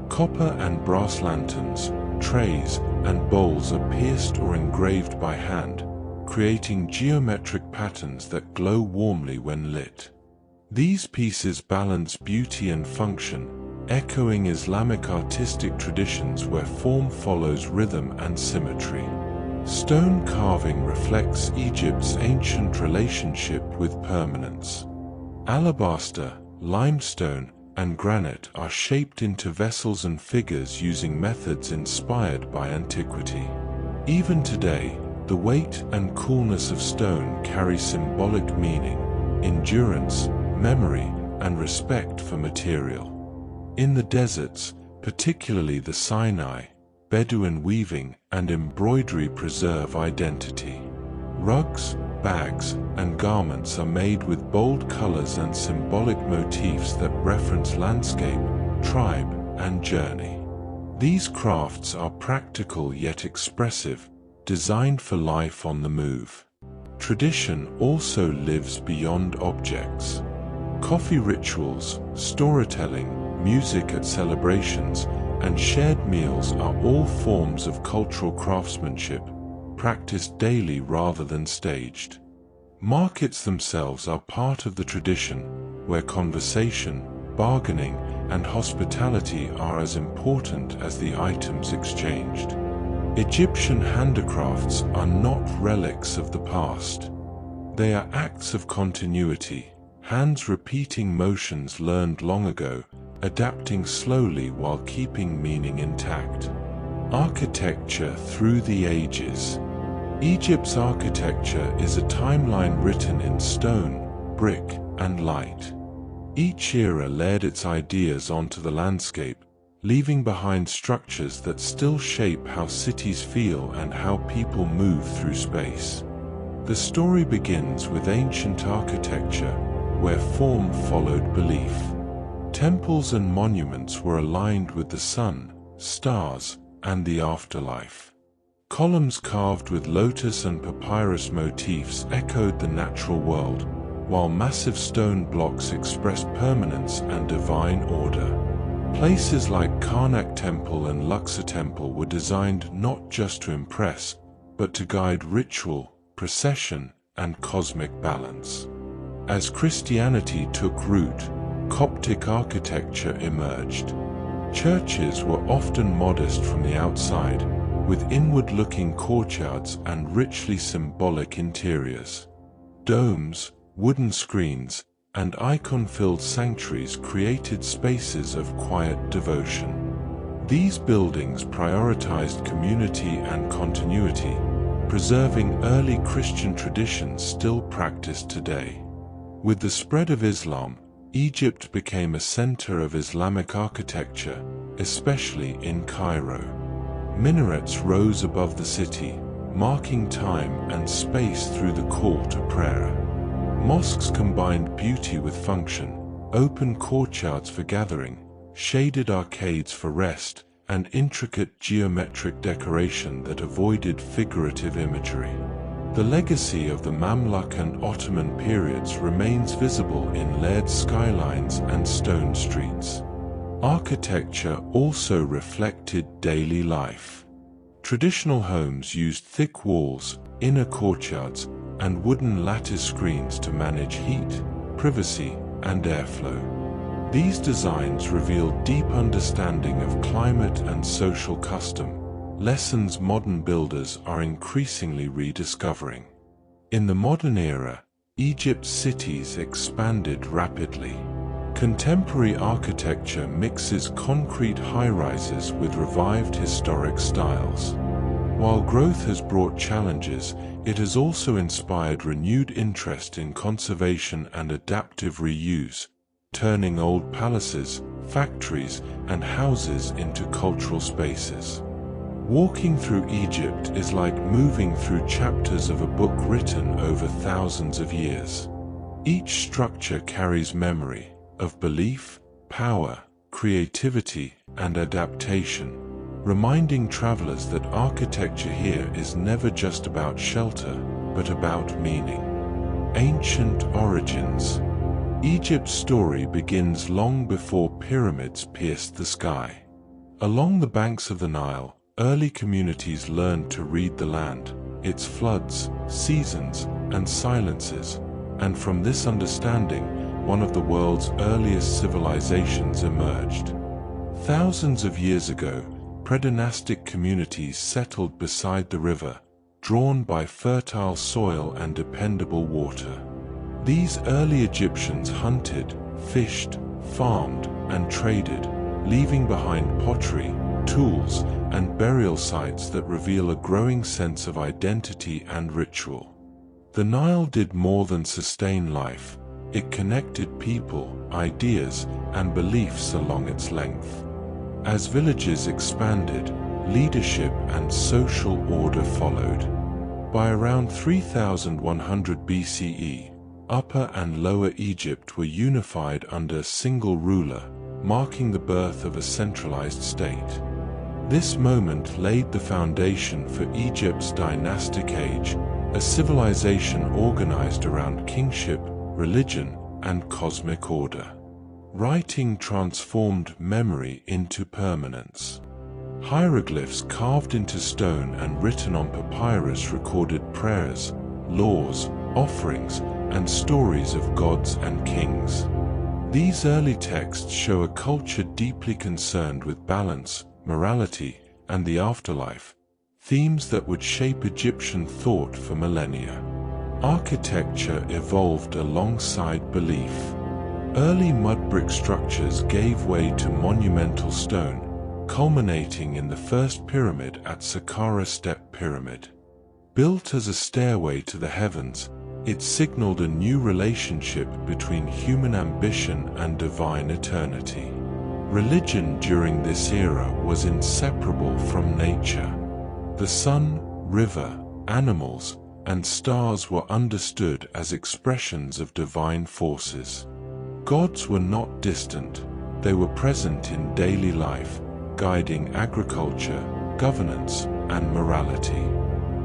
Copper and brass lanterns, trays, and bowls are pierced or engraved by hand, creating geometric patterns that glow warmly when lit. These pieces balance beauty and function, echoing Islamic artistic traditions where form follows rhythm and symmetry. Stone carving reflects Egypt's ancient relationship with permanence. Alabaster, limestone, and granite are shaped into vessels and figures using methods inspired by antiquity. Even today, the weight and coolness of stone carry symbolic meaning, endurance, memory, and respect for material. In the deserts, particularly the Sinai, Bedouin weaving and embroidery preserve identity. Rugs, bags, and garments are made with bold colors and symbolic motifs that reference landscape, tribe, and journey. These crafts are practical yet expressive, designed for life on the move. tradition also lives beyond objects. Coffee rituals, storytelling, music at celebrations, and shared meals are all forms of cultural craftsmanship, practiced daily rather than staged. Markets themselves are part of the tradition, where conversation, bargaining, and hospitality are as important as the items exchanged. Egyptian handicrafts are not relics of the past. They are acts of continuity, hands repeating motions learned long ago, adapting slowly while keeping meaning intact. Architecture through the ages. Egypt's architecture is a timeline written in stone, brick, and light. Each era layered its ideas onto the landscape, leaving behind structures that still shape how cities feel and how people move through space. The story begins with ancient architecture, where form followed belief. Temples and monuments were aligned with the sun, stars, and the afterlife. Columns carved with lotus and papyrus motifs echoed the natural world, while massive stone blocks expressed permanence and divine order. Places like Karnak Temple and Luxor Temple were designed not just to impress, but to guide ritual, procession, and cosmic balance. As Christianity took root, Coptic architecture emerged. Churches were often modest from the outside, with inward-looking courtyards and richly symbolic interiors. Domes, wooden screens, and icon-filled sanctuaries created spaces of quiet devotion. These buildings prioritized community and continuity, preserving early Christian traditions still practiced today. With the spread of Islam, Egypt became a center of Islamic architecture, especially in Cairo. Minarets rose above the city, marking time and space through the call to prayer. Mosques combined beauty with function, open courtyards for gathering, shaded arcades for rest, and intricate geometric decoration that avoided figurative imagery. The legacy of the Mamluk and Ottoman periods remains visible in layered skylines and stone streets. Architecture also reflected daily life. Traditional homes used thick walls, inner courtyards, and wooden lattice screens to manage heat, privacy, and airflow. These designs revealed deep understanding of climate and social custom, lessons modern builders are increasingly rediscovering. In the modern era, Egypt's cities expanded rapidly. Contemporary architecture mixes concrete high-rises with revived historic styles. While growth has brought challenges, it has also inspired renewed interest in conservation and adaptive reuse, turning old palaces, factories, and houses into cultural spaces. Walking through Egypt is like moving through chapters of a book written over thousands of years. Each structure carries memory of belief, power, creativity, and adaptation, reminding travelers that architecture here is never just about shelter, but about meaning. Ancient origins. Egypt's story begins long before pyramids pierced the sky. Along the banks of the Nile, early communities learned to read the land, its floods, seasons, and silences, and from this understanding, one of the world's earliest civilizations emerged. Thousands of years ago, predynastic communities settled beside the river, drawn by fertile soil and dependable water. These early Egyptians hunted, fished, farmed, and traded, leaving behind pottery, tools, and burial sites that reveal a growing sense of identity and ritual. The Nile did more than sustain life. It connected people, ideas, and beliefs along its length. As villages expanded, leadership and social order followed. By around 3100 BCE, Upper and Lower Egypt were unified under a single ruler, marking the birth of a centralized state. This moment laid the foundation for Egypt's dynastic age, a civilization organized around kingship, religion, and cosmic order. Writing transformed memory into permanence. Hieroglyphs carved into stone and written on papyrus recorded prayers, laws, offerings, and stories of gods and kings. These early texts show a culture deeply concerned with balance, morality, and the afterlife, themes that would shape Egyptian thought for millennia. Architecture evolved alongside belief. Early mud brick structures gave way to monumental stone, culminating in the first pyramid at Saqqara Step Pyramid. Built as a stairway to the heavens, it signaled a new relationship between human ambition and divine eternity. Religion during this era was inseparable from nature. The sun, river, animals, and stars were understood as expressions of divine forces. Gods were not distant, they were present in daily life, guiding agriculture, governance, and morality.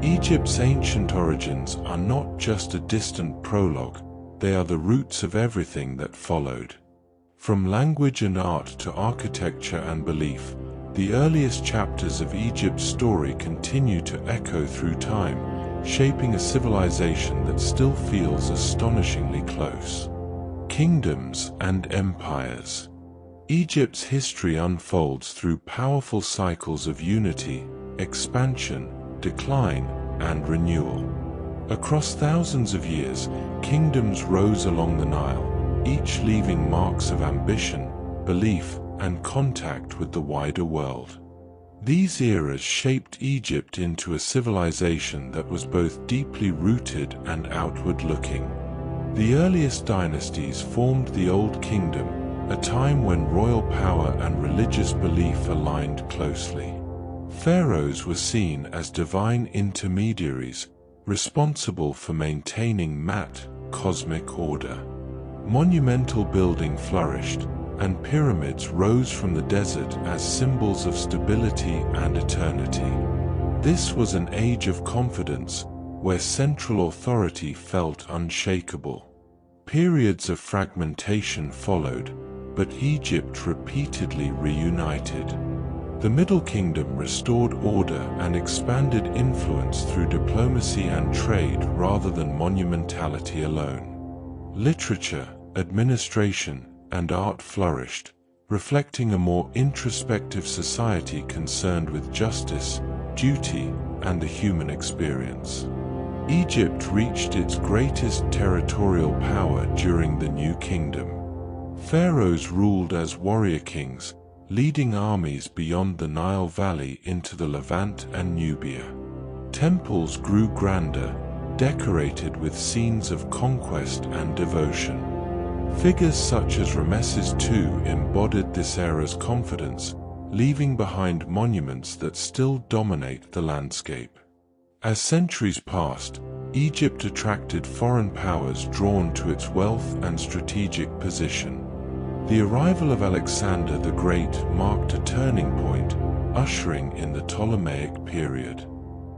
Egypt's ancient origins are not just a distant prologue, they are the roots of everything that followed. From language and art to architecture and belief, the earliest chapters of Egypt's story continue to echo through time, shaping a civilization that still feels astonishingly close. Kingdoms and empires. Egypt's history unfolds through powerful cycles of unity, expansion, decline, and renewal. Across thousands of years, kingdoms rose along the Nile, each leaving marks of ambition, belief, and contact with the wider world. These eras shaped Egypt into a civilization that was both deeply rooted and outward-looking. The earliest dynasties formed the Old Kingdom, a time when royal power and religious belief aligned closely. Pharaohs were seen as divine intermediaries, responsible for maintaining cosmic order. Monumental building flourished, and pyramids rose from the desert as symbols of stability and eternity. This was an age of confidence, where central authority felt unshakable. Periods of fragmentation followed, but Egypt repeatedly reunited. The Middle Kingdom restored order and expanded influence through diplomacy and trade rather than monumentality alone. Literature, administration, and art flourished, reflecting a more introspective society concerned with justice, duty, and the human experience. Egypt reached its greatest territorial power during the New Kingdom. Pharaohs ruled as warrior kings, leading armies beyond the Nile Valley into the Levant and Nubia. Temples grew grander, decorated with scenes of conquest and devotion. Figures such as Ramesses II embodied this era's confidence, leaving behind monuments that still dominate the landscape. As centuries passed, Egypt attracted foreign powers drawn to its wealth and strategic position. The arrival of Alexander the Great marked a turning point, ushering in the Ptolemaic period.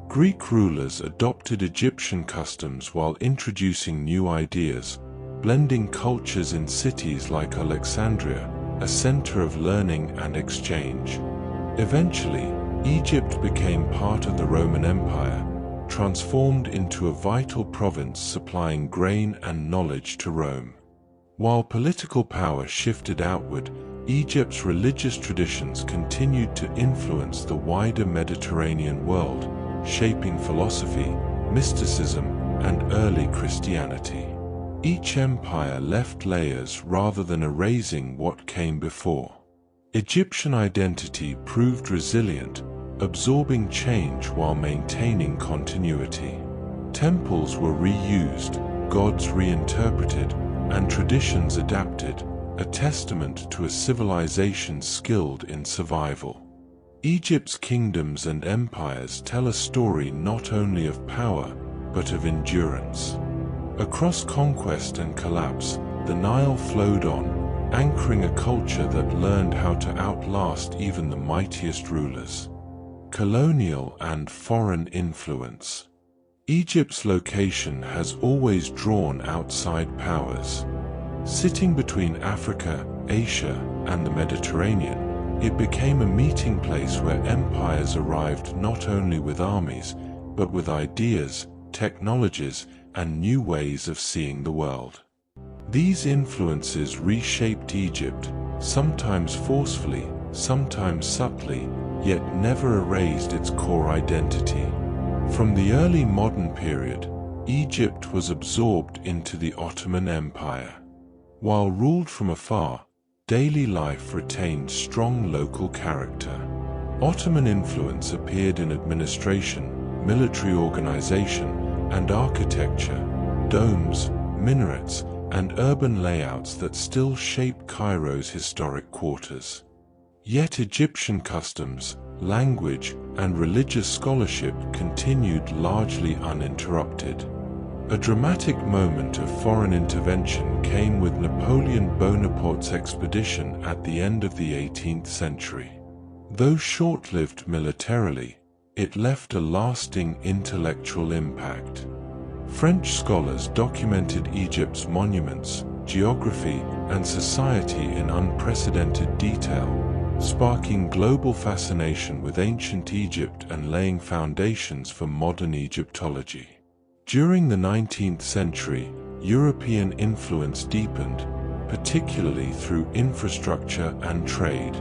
Greek rulers adopted Egyptian customs while introducing new ideas, blending cultures in cities like Alexandria, a center of learning and exchange. Eventually, Egypt became part of the Roman Empire, transformed into a vital province supplying grain and knowledge to Rome. While political power shifted outward, Egypt's religious traditions continued to influence the wider Mediterranean world, shaping philosophy, mysticism, and early Christianity. Each empire left layers rather than erasing what came before. Egyptian identity proved resilient, absorbing change while maintaining continuity. Temples were reused, gods reinterpreted, and traditions adapted, a testament to a civilization skilled in survival. Egypt's kingdoms and empires tell a story not only of power, but of endurance. Across conquest and collapse, the Nile flowed on, anchoring a culture that learned how to outlast even the mightiest rulers. Colonial and foreign influence. Egypt's location has always drawn outside powers. Sitting between Africa, Asia, and the Mediterranean, it became a meeting place where empires arrived not only with armies, but with ideas, technologies, and new ways of seeing the world. These influences reshaped Egypt, sometimes forcefully, sometimes subtly, yet never erased its core identity. From the early modern period, Egypt was absorbed into the Ottoman Empire. While ruled from afar, daily life retained strong local character. Ottoman influence appeared in administration, military organization, and architecture, domes, minarets, and urban layouts that still shape Cairo's historic quarters. Yet Egyptian customs, language, and religious scholarship continued largely uninterrupted. A dramatic moment of foreign intervention came with Napoleon Bonaparte's expedition at the end of the 18th century. Though short-lived militarily, it left a lasting intellectual impact. French scholars documented Egypt's monuments, geography, and society in unprecedented detail, sparking global fascination with ancient Egypt and laying foundations for modern Egyptology. During the 19th century, European influence deepened, particularly through infrastructure and trade.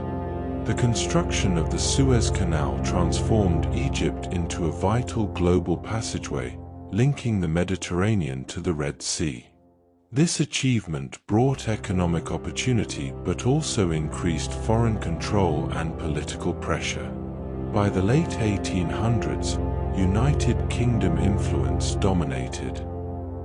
The construction of the Suez Canal transformed Egypt into a vital global passageway, linking the Mediterranean to the Red Sea. This achievement brought economic opportunity but also increased foreign control and political pressure. By the late 1800s, United Kingdom influence dominated.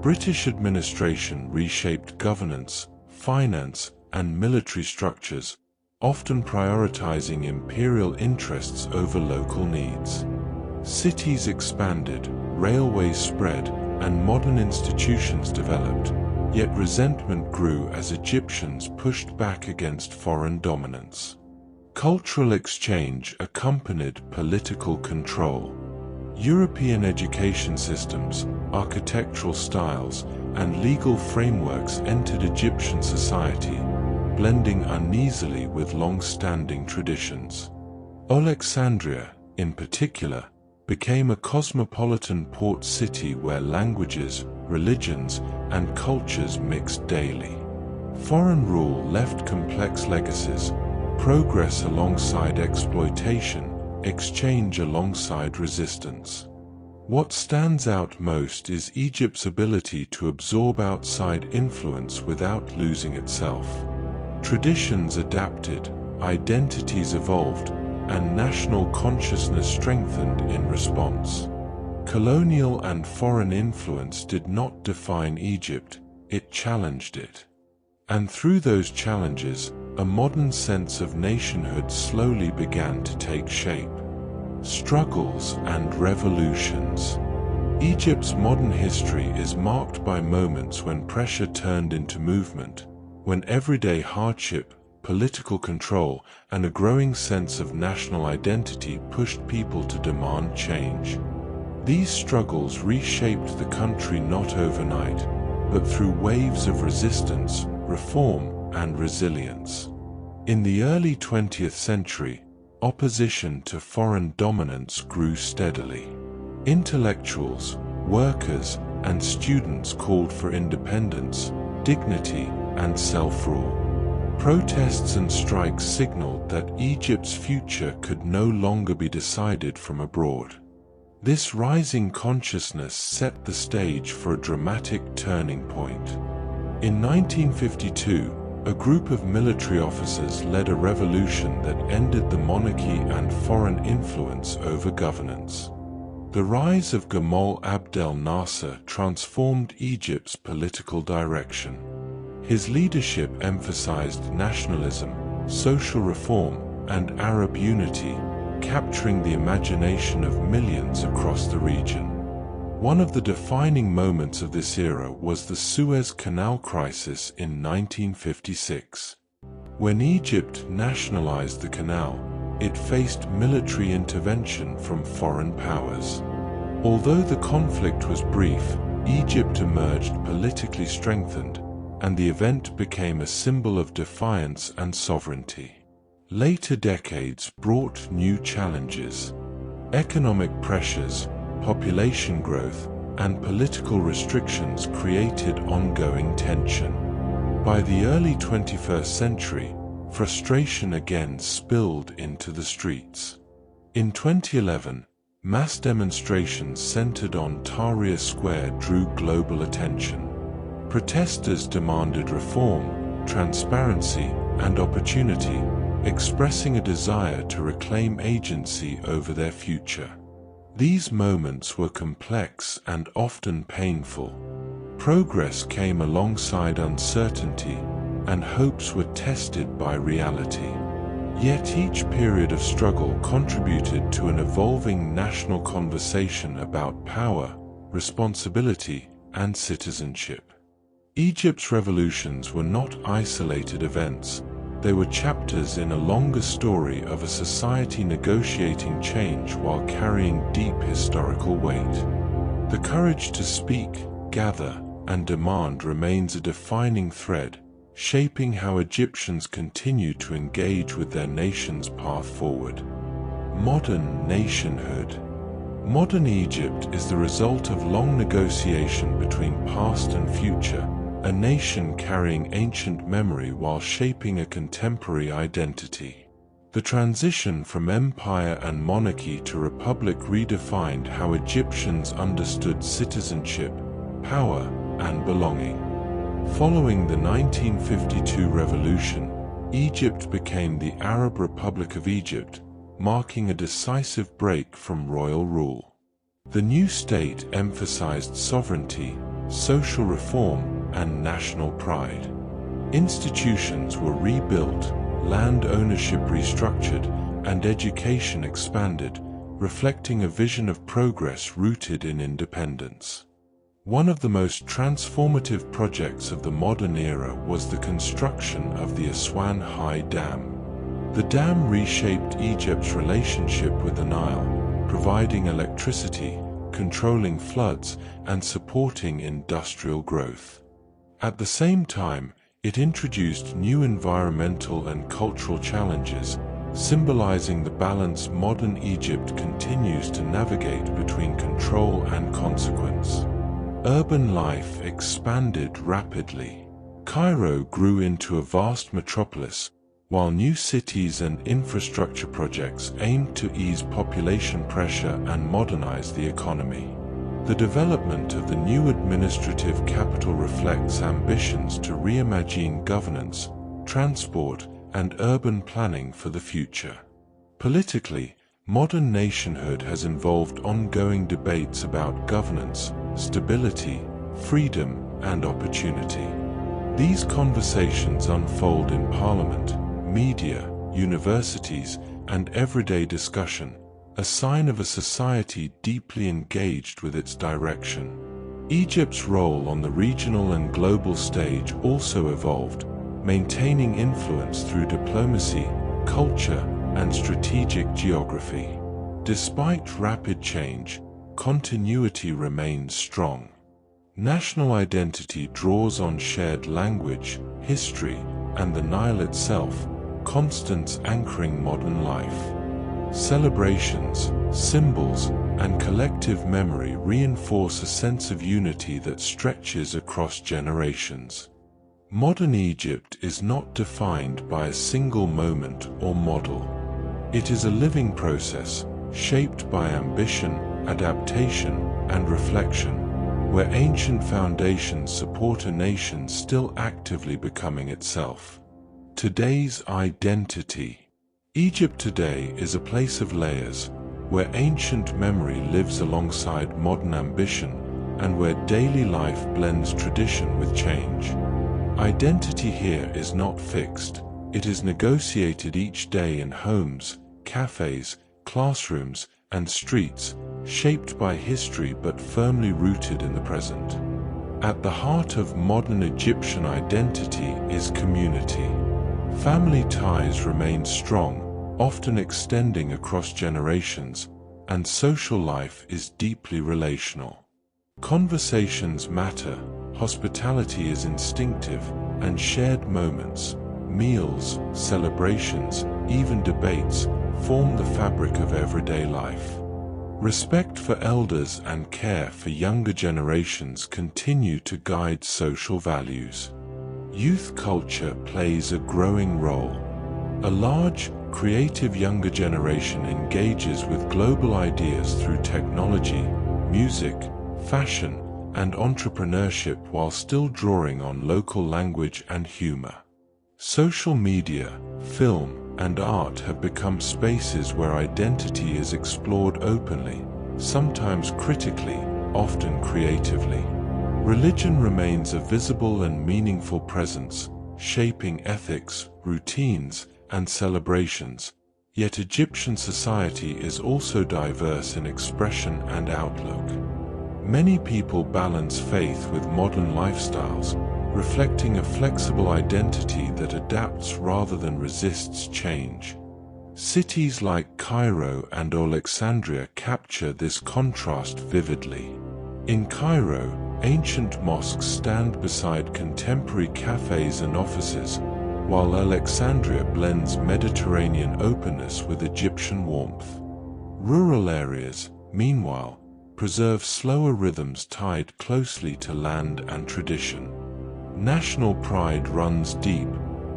British administration reshaped governance, finance, and military structures, often prioritizing imperial interests over local needs. Cities expanded, railways spread, and modern institutions developed, yet resentment grew as Egyptians pushed back against foreign dominance. Cultural exchange accompanied political control. European education systems, architectural styles, and legal frameworks entered Egyptian society, blending uneasily with long-standing traditions. Alexandria, in particular, became a cosmopolitan port city where languages, religions, and cultures mixed daily. Foreign rule left complex legacies, progress alongside exploitation, exchange alongside resistance. What stands out most is Egypt's ability to absorb outside influence without losing itself. Traditions adapted, identities evolved, and national consciousness strengthened in response. Colonial and foreign influence did not define Egypt, it challenged it. And through those challenges, a modern sense of nationhood slowly began to take shape. Struggles and revolutions. Egypt's modern history is marked by moments when pressure turned into movement, when everyday hardship, political control, and a growing sense of national identity pushed people to demand change. These struggles reshaped the country not overnight, but through waves of resistance, reform, and resilience. In the early 20th century, opposition to foreign dominance grew steadily. Intellectuals, workers, and students called for independence, dignity, and self-rule. Protests and strikes signaled that Egypt's future could no longer be decided from abroad. This rising consciousness set the stage for a dramatic turning point. In 1952, a group of military officers led a revolution that ended the monarchy and foreign influence over governance. The rise of Gamal Abdel Nasser transformed Egypt's political direction. His leadership emphasized nationalism, social reform, and Arab unity, capturing the imagination of millions across the region. One of the defining moments of this era was the Suez Canal crisis in 1956. When Egypt nationalized the canal, it faced military intervention from foreign powers. Although the conflict was brief, Egypt emerged politically strengthened, and the event became a symbol of defiance and sovereignty. Later decades brought new challenges. Economic pressures, population growth, and political restrictions created ongoing tension. By the early 21st century, frustration again spilled into the streets. In 2011, mass demonstrations centered on Tahrir Square drew global attention. Protesters demanded reform, transparency, and opportunity, expressing a desire to reclaim agency over their future. These moments were complex and often painful. Progress came alongside uncertainty, and hopes were tested by reality. Yet each period of struggle contributed to an evolving national conversation about power, responsibility, and citizenship. Egypt's revolutions were not isolated events. They were chapters in a longer story of a society negotiating change while carrying deep historical weight. The courage to speak, gather, and demand remains a defining thread, shaping how Egyptians continue to engage with their nation's path forward. Modern nationhood. Modern Egypt is the result of long negotiation between past and future, a nation carrying ancient memory while shaping a contemporary identity. The transition from empire and monarchy to republic redefined how Egyptians understood citizenship, power, and belonging. Following the 1952 revolution, Egypt became the Arab Republic of Egypt, marking a decisive break from royal rule. The new state emphasized sovereignty, social reform, and national pride. Institutions were rebuilt, land ownership restructured, and education expanded, reflecting a vision of progress rooted in independence. One of the most transformative projects of the modern era was the construction of the Aswan High Dam. The dam reshaped Egypt's relationship with the Nile, providing electricity, controlling floods, and supporting industrial growth. At the same time, it introduced new environmental and cultural challenges, symbolizing the balance modern Egypt continues to navigate between control and consequence. Urban life expanded rapidly. Cairo grew into a vast metropolis, while new cities and infrastructure projects aimed to ease population pressure and modernize the economy. The development of the new administrative capital reflects ambitions to reimagine governance, transport, and urban planning for the future. Politically, modern nationhood has involved ongoing debates about governance, stability, freedom, and opportunity. These conversations unfold in parliament, media, universities, and everyday discussion, a sign of a society deeply engaged with its direction. Egypt's role on the regional and global stage also evolved, maintaining influence through diplomacy, culture, and strategic geography. Despite rapid change, continuity remains strong. National identity draws on shared language, history, and the Nile itself, constants anchoring modern life. Celebrations, symbols, and collective memory reinforce a sense of unity that stretches across generations. Modern Egypt is not defined by a single moment or model. It is a living process, shaped by ambition, adaptation, and reflection, where ancient foundations support a nation still actively becoming itself. Today's identity. Egypt today is a place of layers, where ancient memory lives alongside modern ambition, and where daily life blends tradition with change. Identity here is not fixed, it is negotiated each day in homes, cafes, classrooms, and streets, shaped by history but firmly rooted in the present. At the heart of modern Egyptian identity is community. Family ties remain strong, often extending across generations, and social life is deeply relational. Conversations matter, hospitality is instinctive, and shared moments, meals, celebrations, even debates, form the fabric of everyday life. Respect for elders and care for younger generations continue to guide social values. Youth culture plays a growing role. A large, creative younger generation engages with global ideas through technology, music, fashion, and entrepreneurship while still drawing on local language and humor. Social media, film, and art have become spaces where identity is explored openly, sometimes critically, often creatively. Religion remains a visible and meaningful presence, shaping ethics, routines, and celebrations, yet Egyptian society is also diverse in expression and outlook. Many people balance faith with modern lifestyles, reflecting a flexible identity that adapts rather than resists change. Cities like Cairo and Alexandria capture this contrast vividly. In Cairo, ancient mosques stand beside contemporary cafes and offices, while Alexandria blends Mediterranean openness with Egyptian warmth. Rural areas, meanwhile, preserve slower rhythms tied closely to land and tradition. National pride runs deep,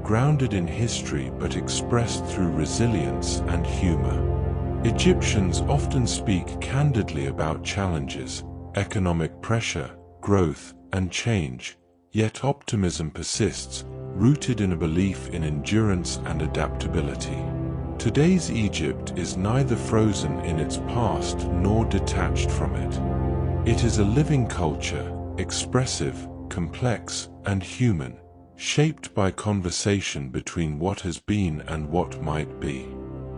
grounded in history but expressed through resilience and humor. Egyptians often speak candidly about challenges, economic pressure, growth, and change, yet optimism persists, rooted in a belief in endurance and adaptability. Today's Egypt is neither frozen in its past nor detached from it. It is a living culture, expressive, complex, and human, shaped by conversation between what has been and what might be.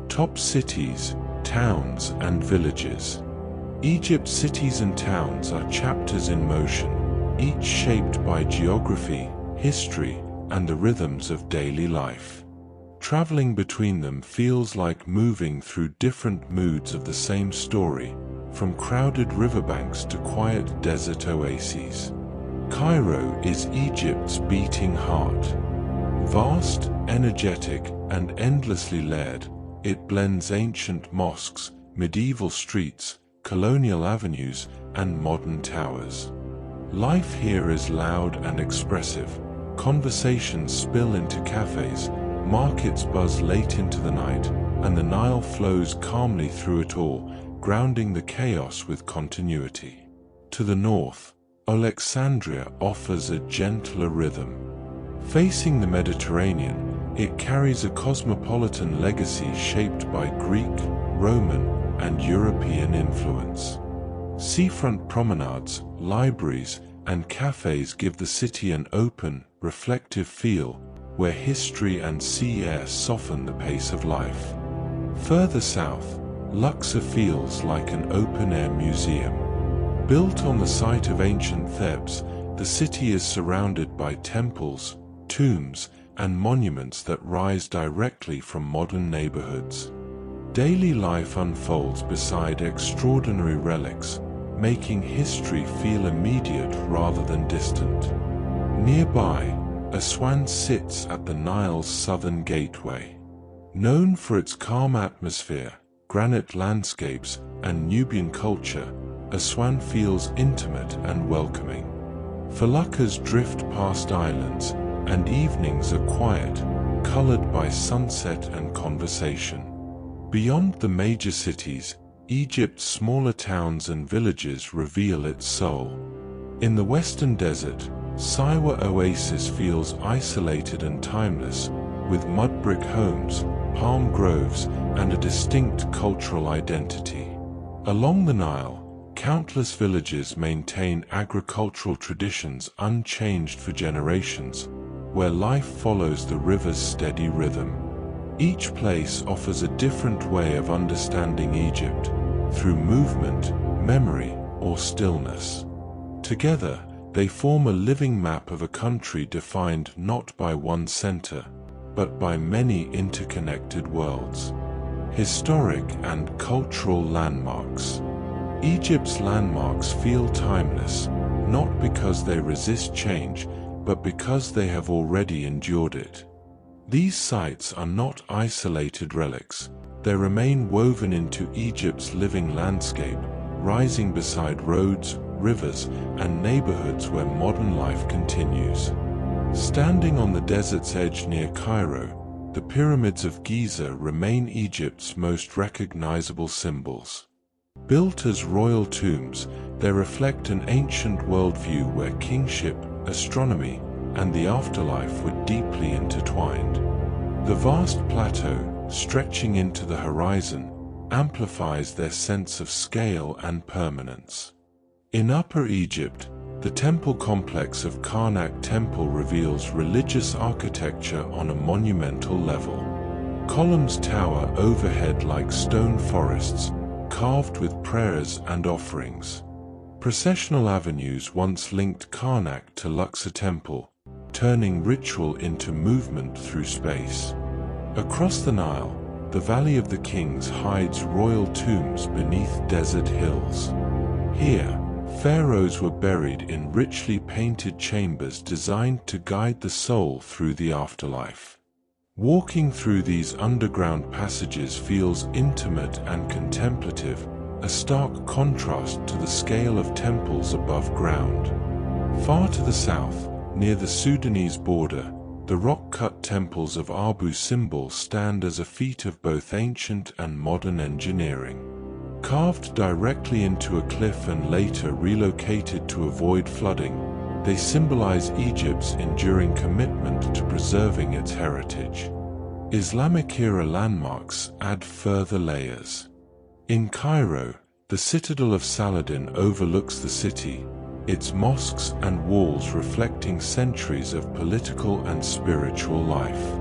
Top cities, towns, and villages. Egypt's cities and towns are chapters in motion, each shaped by geography, history, and the rhythms of daily life. Traveling between them feels like moving through different moods of the same story, from crowded riverbanks to quiet desert oases. Cairo is Egypt's beating heart. Vast, energetic, and endlessly layered, it blends ancient mosques, medieval streets, colonial avenues, and modern towers. Life here is loud and expressive. Conversations spill into cafes, markets buzz late into the night, and the Nile flows calmly through it all, grounding the chaos with continuity. To the north, Alexandria offers a gentler rhythm. Facing the Mediterranean, it carries a cosmopolitan legacy shaped by Greek, Roman, and European influence. Seafront promenades, libraries, and cafes give the city an open, reflective feel, where history and sea air soften the pace of life. Further south, Luxor feels like an open-air museum. Built on the site of ancient Thebes, the city is surrounded by temples, tombs, and monuments that rise directly from modern neighborhoods. Daily life unfolds beside extraordinary relics, making history feel immediate rather than distant. Nearby, Aswan sits at the Nile's southern gateway. Known for its calm atmosphere, granite landscapes, and Nubian culture, Aswan feels intimate and welcoming. Feluccas drift past islands, and evenings are quiet, colored by sunset and conversation. Beyond the major cities, Egypt's smaller towns and villages reveal its soul. In the western desert, Siwa Oasis feels isolated and timeless, with mud brick homes, palm groves, and a distinct cultural identity. Along the Nile, countless villages maintain agricultural traditions unchanged for generations, where life follows the river's steady rhythm. Each place offers a different way of understanding Egypt, through movement, memory, or stillness. Together, they form a living map of a country defined not by one center, but by many interconnected worlds. Historic and cultural landmarks. Egypt's landmarks feel timeless, not because they resist change, but because they have already endured it. These sites are not isolated relics. They remain woven into Egypt's living landscape, rising beside roads, rivers, and neighborhoods where modern life continues. Standing on the desert's edge near Cairo, the pyramids of Giza remain Egypt's most recognizable symbols. Built as royal tombs, they reflect an ancient worldview where kingship, astronomy, and the afterlife were deeply intertwined. The vast plateau, stretching into the horizon, amplifies their sense of scale and permanence. In Upper Egypt, the temple complex of Karnak Temple reveals religious architecture on a monumental level. Columns tower overhead like stone forests, carved with prayers and offerings. Processional avenues once linked Karnak to Luxor Temple, turning ritual into movement through space. Across the Nile, the Valley of the Kings hides royal tombs beneath desert hills. Here, pharaohs were buried in richly painted chambers designed to guide the soul through the afterlife. Walking through these underground passages feels intimate and contemplative, a stark contrast to the scale of temples above ground. Far to the south, near the Sudanese border, the rock-cut temples of Abu Simbel stand as a feat of both ancient and modern engineering. Carved directly into a cliff and later relocated to avoid flooding, they symbolize Egypt's enduring commitment to preserving its heritage. Islamic-era landmarks add further layers. In Cairo, the citadel of Saladin overlooks the city, its mosques and walls reflecting centuries of political and spiritual life.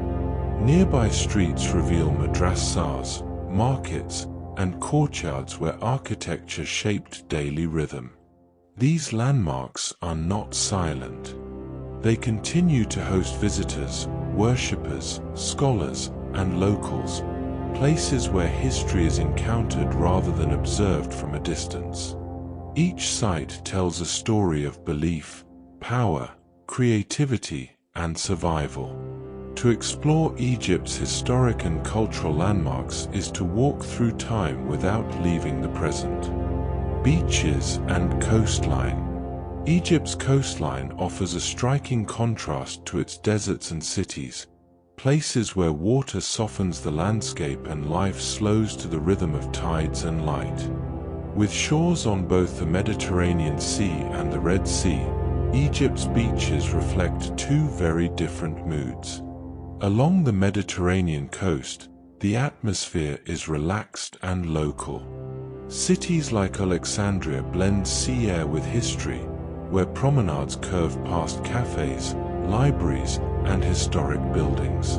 Nearby streets reveal madrasas, markets, and courtyards where architecture shaped daily rhythm. These landmarks are not silent. They continue to host visitors, worshippers, scholars, and locals, places where history is encountered rather than observed from a distance. Each site tells a story of belief, power, creativity, and survival. To explore Egypt's historic and cultural landmarks is to walk through time without leaving the present. Beaches and coastline. Egypt's coastline offers a striking contrast to its deserts and cities, places where water softens the landscape and life slows to the rhythm of tides and light. With shores on both the Mediterranean Sea and the Red Sea, Egypt's beaches reflect two very different moods. Along the Mediterranean coast, the atmosphere is relaxed and local. Cities like Alexandria blend sea air with history, where promenades curve past cafes, libraries, and historic buildings.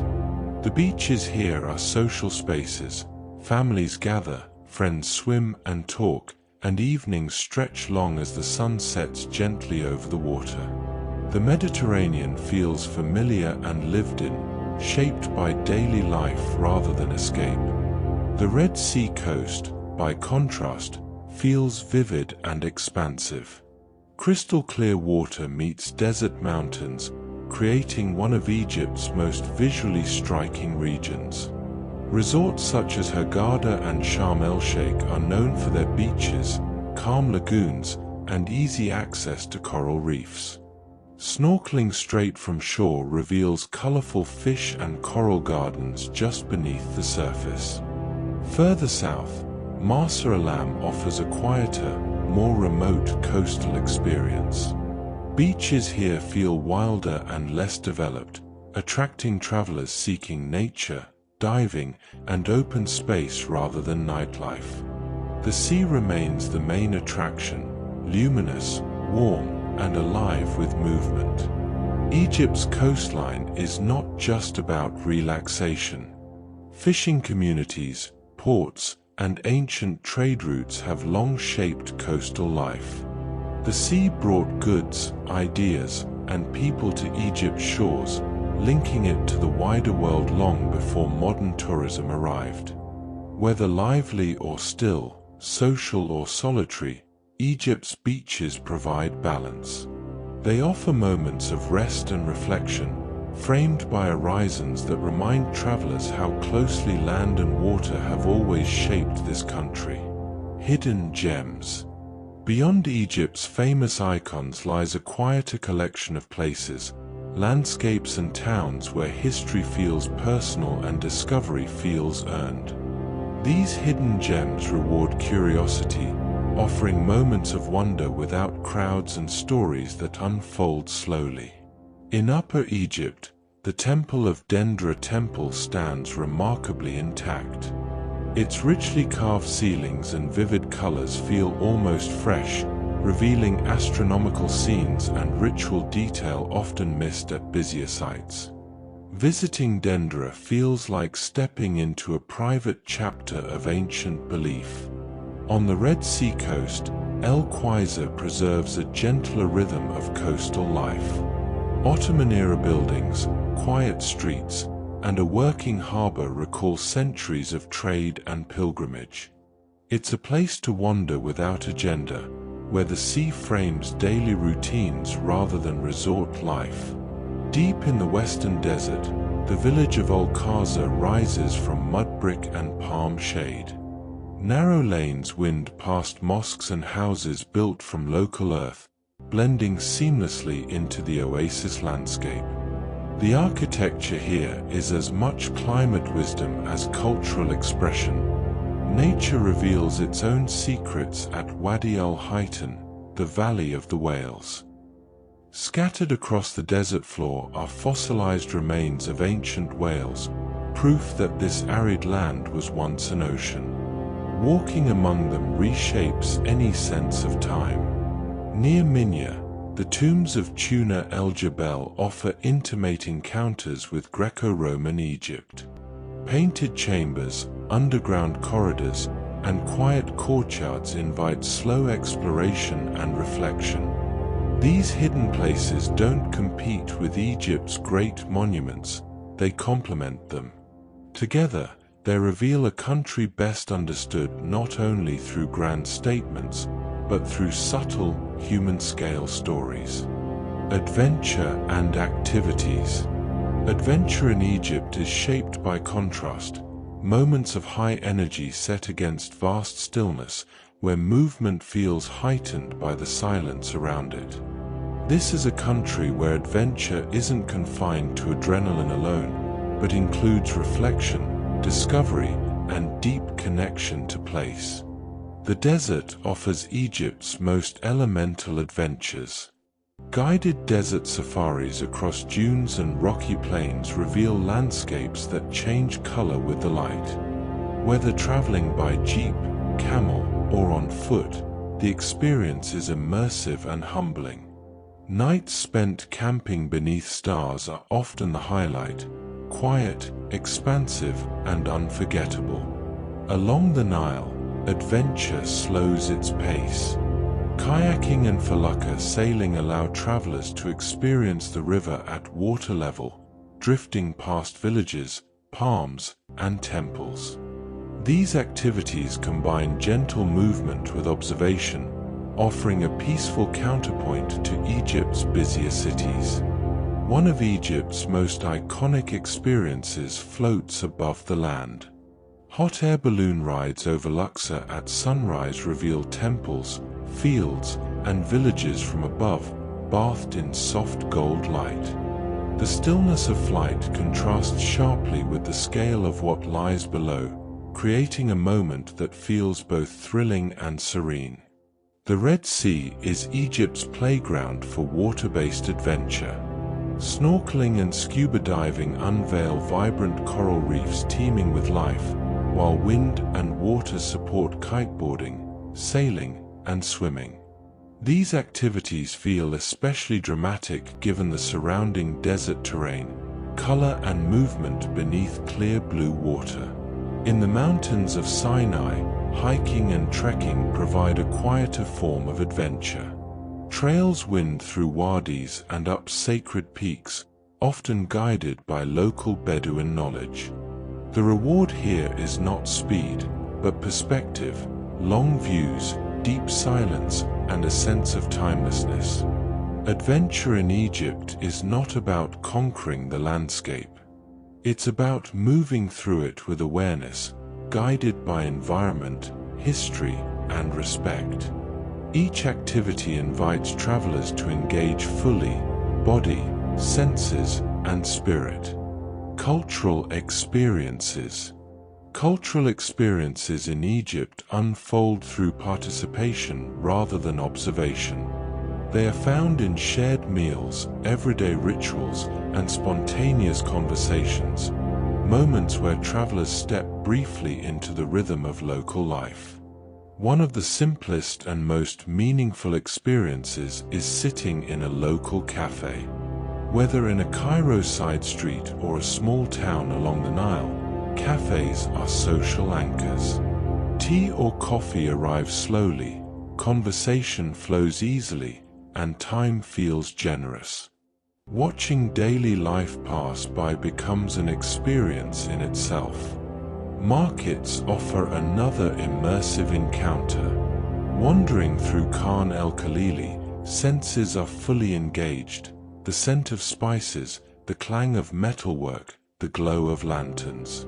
The beaches here are social spaces. Families gather, friends swim and talk, and evenings stretch long as the sun sets gently over the water. The Mediterranean feels familiar and lived in, shaped by daily life rather than escape. The Red Sea coast, by contrast, feels vivid and expansive. Crystal clear water meets desert mountains, creating one of Egypt's most visually striking regions. Resorts such as Hurghada and Sharm el-Sheikh are known for their beaches, calm lagoons, and easy access to coral reefs. Snorkeling straight from shore reveals colorful fish and coral gardens just beneath the surface. Further south, Marsa Alam offers a quieter, more remote coastal experience. Beaches here feel wilder and less developed, attracting travelers seeking nature, diving, and open space rather than nightlife. The sea remains the main attraction, luminous, warm, and alive with movement. Egypt's coastline is not just about relaxation. Fishing communities, ports, and ancient trade routes have long shaped coastal life. The sea brought goods, ideas, and people to Egypt's shores, linking it to the wider world long before modern tourism arrived. Whether lively or still, social or solitary, Egypt's beaches provide balance. They offer moments of rest and reflection, framed by horizons that remind travelers how closely land and water have always shaped this country. Hidden gems. Beyond Egypt's famous icons lies a quieter collection of places, landscapes and towns where history feels personal and discovery feels earned. These hidden gems reward curiosity, offering moments of wonder without crowds and stories that unfold slowly. In Upper Egypt, the Temple of Dendra Temple stands remarkably intact. Its richly carved ceilings and vivid colors feel almost fresh, revealing astronomical scenes and ritual detail often missed at busier sites. Visiting Dendra feels like stepping into a private chapter of ancient belief. On the Red Sea coast, El Quasar preserves a gentler rhythm of coastal life. Ottoman-era buildings, quiet streets, and a working harbor recall centuries of trade and pilgrimage. It's a place to wander without agenda, where the sea frames daily routines rather than resort life. Deep in the western desert, the village of Al Qaza rises from mud brick and palm shade. Narrow lanes wind past mosques and houses built from local earth, blending seamlessly into the oasis landscape. The architecture here is as much climate wisdom as cultural expression. Nature reveals its own secrets at Wadi al-Haytan, the Valley of the Whales. Scattered across the desert floor are fossilized remains of ancient whales, proof that this arid land was once an ocean. Walking among them reshapes any sense of time. Near Minya, the tombs of Tuna el-Jebel offer intimate encounters with Greco-Roman Egypt. Painted chambers, underground corridors, and quiet courtyards invite slow exploration and reflection. These hidden places don't compete with Egypt's great monuments, they complement them. Together, they reveal a country best understood not only through grand statements, but through subtle, human-scale stories. Adventure and activities. Adventure in Egypt is shaped by contrast, moments of high energy set against vast stillness, where movement feels heightened by the silence around it. This is a country where adventure isn't confined to adrenaline alone, but includes reflection, discovery, and deep connection to place. The desert offers Egypt's most elemental adventures. Guided desert safaris across dunes and rocky plains reveal landscapes that change color with the light. Whether traveling by jeep, camel, or on foot, the experience is immersive and humbling. Nights spent camping beneath stars are often the highlight, quiet, expansive, and unforgettable. Along the Nile, adventure slows its pace. Kayaking and felucca sailing allow travelers to experience the river at water level, drifting past villages, palms, and temples. These activities combine gentle movement with observation, offering a peaceful counterpoint to Egypt's busier cities. One of Egypt's most iconic experiences floats above the land. Hot air balloon rides over Luxor at sunrise reveal temples, fields, and villages from above, bathed in soft gold light. The stillness of flight contrasts sharply with the scale of what lies below, creating a moment that feels both thrilling and serene. The Red Sea is Egypt's playground for water-based adventure. Snorkeling and scuba diving unveil vibrant coral reefs teeming with life, while wind and water support kiteboarding, sailing, and swimming. These activities feel especially dramatic given the surrounding desert terrain, color and movement beneath clear blue water. In the mountains of Sinai, hiking and trekking provide a quieter form of adventure. Trails wind through wadis and up sacred peaks, often guided by local Bedouin knowledge. The reward here is not speed, but perspective, long views, deep silence, and a sense of timelessness. Adventure in Egypt is not about conquering the landscape. It's about moving through it with awareness, guided by environment, history, and respect. Each activity invites travelers to engage fully, body, senses, and spirit. Cultural experiences. Cultural experiences in Egypt unfold through participation rather than observation. They are found in shared meals, everyday rituals, and spontaneous conversations, moments where travelers step briefly into the rhythm of local life. One of the simplest and most meaningful experiences is sitting in a local cafe. Whether in a Cairo side street or a small town along the Nile, cafes are social anchors. Tea or coffee arrives slowly, conversation flows easily, and time feels generous. Watching daily life pass by becomes an experience in itself. Markets offer another immersive encounter. Wandering through Khan el-Khalili, senses are fully engaged. The scent of spices, the clang of metalwork, the glow of lanterns.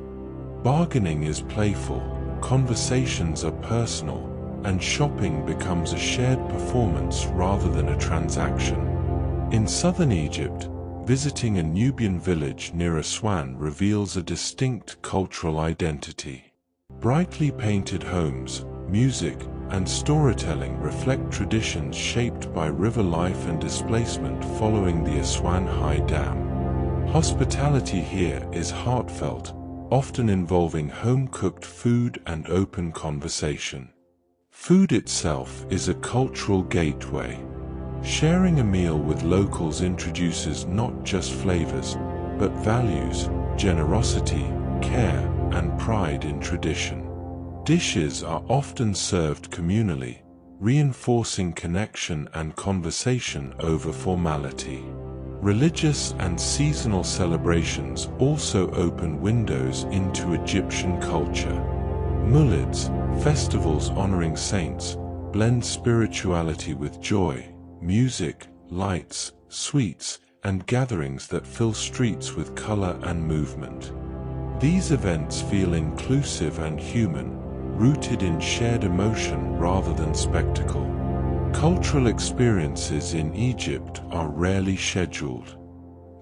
Bargaining is playful, conversations are personal, and shopping becomes a shared performance rather than a transaction. In southern Egypt, visiting a Nubian village near Aswan reveals a distinct cultural identity. Brightly painted homes, music, and storytelling reflect traditions shaped by river life and displacement following the Aswan High Dam. Hospitality here is heartfelt, often involving home-cooked food and open conversation. Food itself is a cultural gateway. Sharing a meal with locals introduces not just flavors, but values, generosity, care, and pride in tradition. Dishes are often served communally, reinforcing connection and conversation over formality. Religious and seasonal celebrations also open windows into Egyptian culture. Mulids, festivals honoring saints, blend spirituality with joy, music, lights, sweets, and gatherings that fill streets with color and movement. These events feel inclusive and human, rooted in shared emotion rather than spectacle. Cultural experiences in Egypt are rarely scheduled.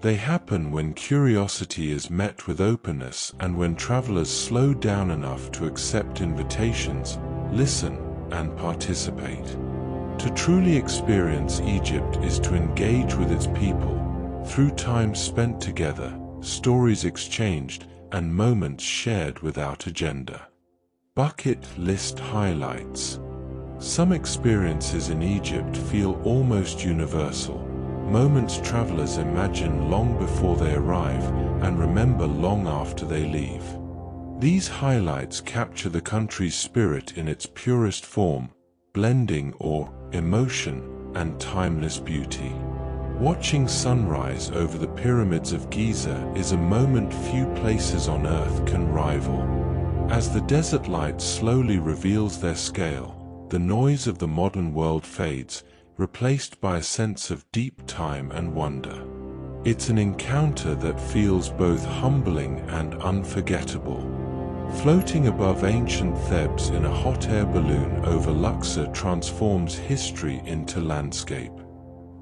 They happen when curiosity is met with openness and when travelers slow down enough to accept invitations, listen, and participate. To truly experience Egypt is to engage with its people, through time spent together, stories exchanged, and moments shared without agenda. Bucket list highlights. Some experiences in Egypt feel almost universal. Moments travelers imagine long before they arrive and remember long after they leave. These highlights capture the country's spirit in its purest form, blending awe, emotion, and timeless beauty. Watching sunrise over the pyramids of Giza is a moment few places on Earth can rival. As the desert light slowly reveals their scale, the noise of the modern world fades, replaced by a sense of deep time and wonder. It's an encounter that feels both humbling and unforgettable. Floating above ancient Thebes in a hot air balloon over Luxor transforms history into landscape.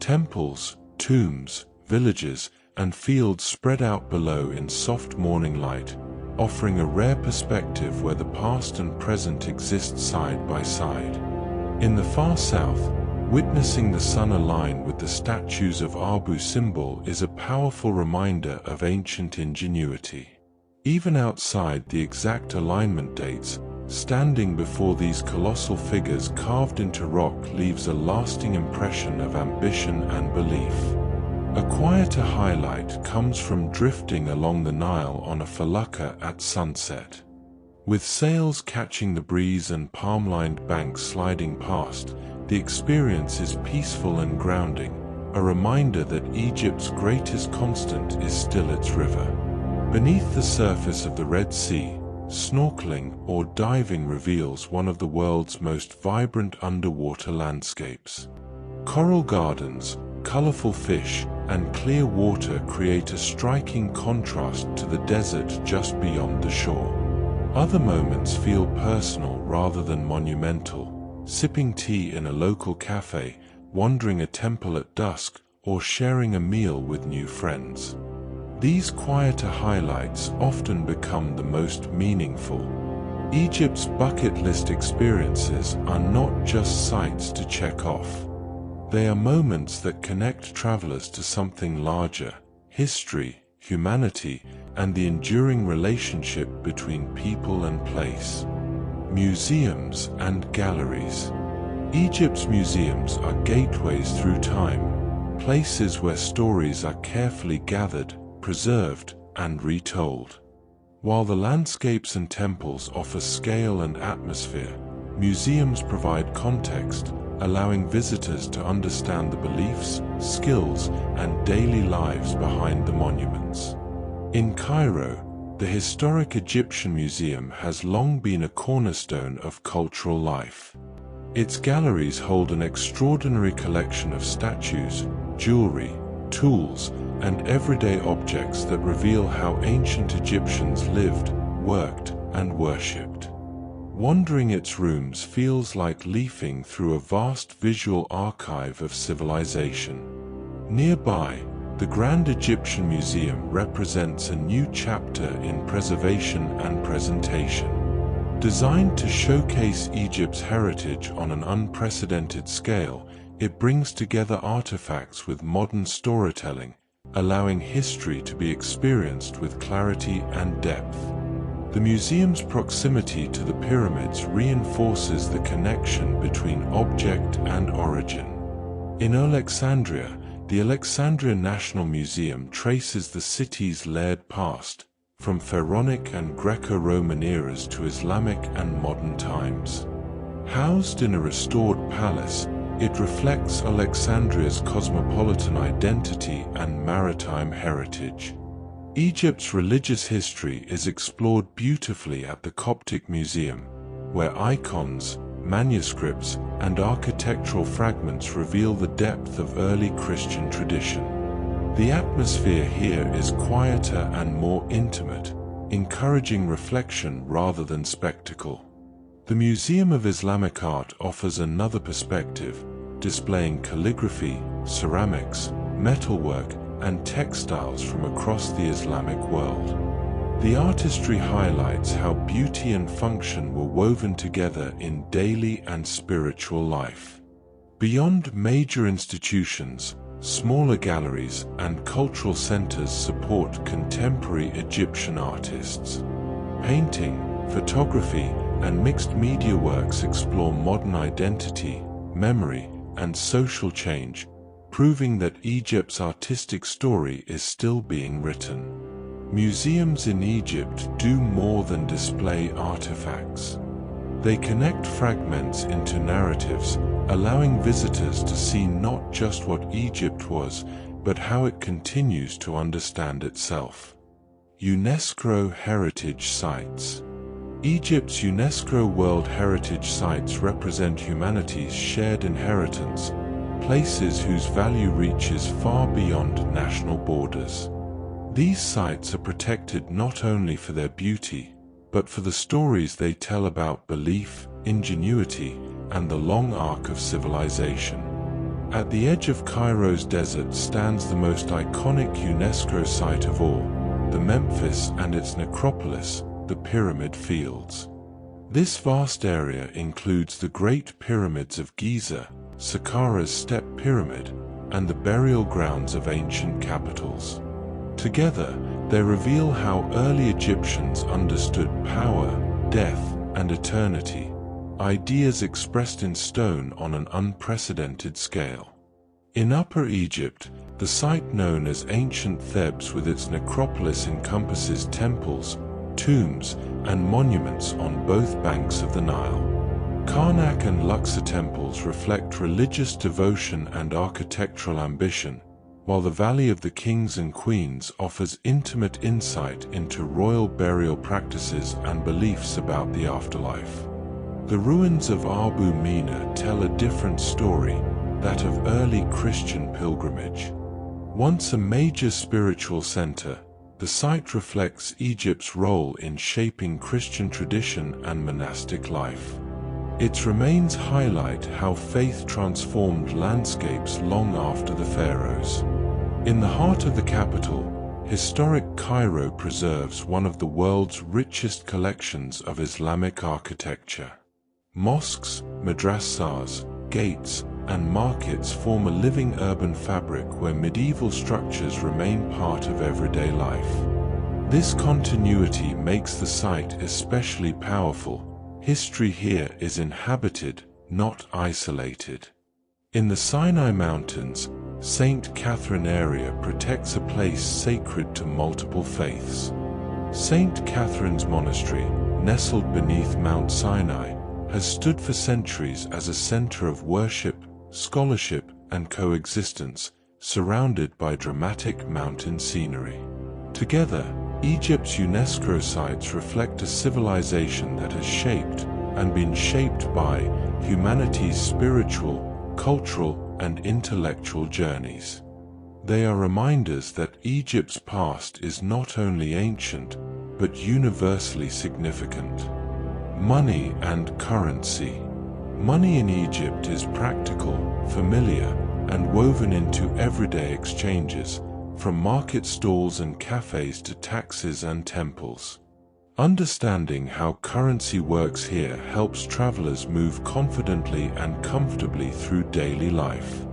Temples, tombs, villages, and fields spread out below in soft morning light, offering a rare perspective where the past and present exist side by side. In the far south, witnessing the sun align with the statues of Abu Simbel is a powerful reminder of ancient ingenuity. Even outside the exact alignment dates, standing before these colossal figures carved into rock leaves a lasting impression of ambition and belief. A quieter highlight comes from drifting along the Nile on a felucca at sunset. With sails catching the breeze and palm-lined banks sliding past, the experience is peaceful and grounding, a reminder that Egypt's greatest constant is still its river. Beneath the surface of the Red Sea, snorkeling or diving reveals one of the world's most vibrant underwater landscapes. Coral gardens, colorful fish, and clear water create a striking contrast to the desert just beyond the shore. Other moments feel personal rather than monumental, sipping tea in a local cafe, wandering a temple at dusk, or sharing a meal with new friends. These quieter highlights often become the most meaningful. Egypt's bucket list experiences are not just sights to check off. They are moments that connect travelers to something larger: history, humanity, and the enduring relationship between people and place. Museums and galleries. Egypt's museums are gateways through time, places where stories are carefully gathered, preserved, and retold. While the landscapes and temples offer scale and atmosphere, museums provide context, allowing visitors to understand the beliefs, skills, and daily lives behind the monuments. In Cairo, the historic Egyptian Museum has long been a cornerstone of cultural life. Its galleries hold an extraordinary collection of statues, jewelry, tools, and everyday objects that reveal how ancient Egyptians lived, worked, and worshipped. Wandering its rooms feels like leafing through a vast visual archive of civilization. Nearby, the Grand Egyptian Museum represents a new chapter in preservation and presentation. Designed to showcase Egypt's heritage on an unprecedented scale, it brings together artifacts with modern storytelling, allowing history to be experienced with clarity and depth. The museum's proximity to the pyramids reinforces the connection between object and origin. In Alexandria, the Alexandria National Museum traces the city's layered past, from Pharaonic and Greco-Roman eras to Islamic and modern times. Housed in a restored palace, it reflects Alexandria's cosmopolitan identity and maritime heritage. Egypt's religious history is explored beautifully at the Coptic Museum, where icons, manuscripts, and architectural fragments reveal the depth of early Christian tradition. The atmosphere here is quieter and more intimate, encouraging reflection rather than spectacle. The Museum of Islamic Art offers another perspective, displaying calligraphy, ceramics, metalwork, and textiles from across the Islamic world. The artistry highlights how beauty and function were woven together in daily and spiritual life. Beyond major institutions, smaller galleries and cultural centers support contemporary Egyptian artists. Painting, photography, and mixed media works explore modern identity, memory, and social change, proving that Egypt's artistic story is still being written. Museums in Egypt do more than display artifacts. They connect fragments into narratives, allowing visitors to see not just what Egypt was, but how it continues to understand itself. UNESCO Heritage Sites. Egypt's UNESCO World Heritage Sites represent humanity's shared inheritance, places whose value reaches far beyond national borders. These sites are protected not only for their beauty, but for the stories they tell about belief, ingenuity, and the long arc of civilization. At the edge of Cairo's desert stands the most iconic UNESCO site of all, the Memphis and its necropolis, the Pyramid Fields. This vast area includes the Great Pyramids of Giza, Saqqara's Step Pyramid, and the burial grounds of ancient capitals. Together, they reveal how early Egyptians understood power, death, and eternity, ideas expressed in stone on an unprecedented scale. In Upper Egypt, the site known as Ancient Thebes with its necropolis encompasses temples, tombs, and monuments on both banks of the Nile. Karnak and Luxor temples reflect religious devotion and architectural ambition, while the Valley of the Kings and Queens offers intimate insight into royal burial practices and beliefs about the afterlife. The ruins of Abu Mina tell a different story, that of early Christian pilgrimage. Once a major spiritual center, the site reflects Egypt's role in shaping Christian tradition and monastic life. Its remains highlight how faith transformed landscapes long after the pharaohs. In the heart of the capital, historic Cairo preserves one of the world's richest collections of Islamic architecture. Mosques, madrasas, gates, and markets form a living urban fabric where medieval structures remain part of everyday life. This continuity makes the site especially powerful. History here is inhabited, not isolated. In the Sinai Mountains, St. Catherine area protects a place sacred to multiple faiths. St. Catherine's Monastery, nestled beneath Mount Sinai, has stood for centuries as a center of worship, scholarship, and coexistence, surrounded by dramatic mountain scenery. Together, Egypt's UNESCO sites reflect a civilization that has shaped and been shaped by humanity's spiritual, cultural, and intellectual journeys. They are reminders that Egypt's past is not only ancient, but universally significant. Money and currency. Money in Egypt is practical, familiar, and woven into everyday exchanges, from market stalls and cafes to taxes and temples. Understanding how currency works here helps travelers move confidently and comfortably through daily life.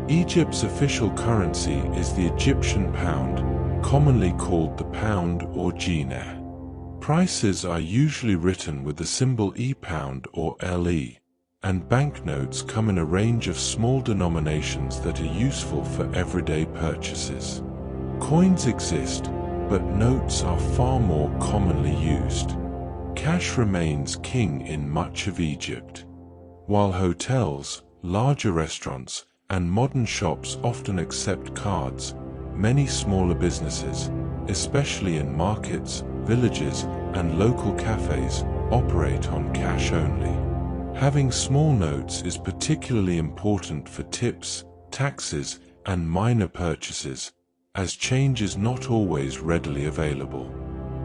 Egypt's official currency is the Egyptian pound, commonly called the pound or dinar. Prices are usually written with the symbol E-pound or LE, and banknotes come in a range of small denominations that are useful for everyday purchases. Coins exist, but notes are far more commonly used. Cash remains king in much of Egypt. While hotels, larger restaurants, and modern shops often accept cards, many smaller businesses, especially in markets, villages, and local cafes, operate on cash only. Having small notes is particularly important for tips, taxes, and minor purchases, as change is not always readily available.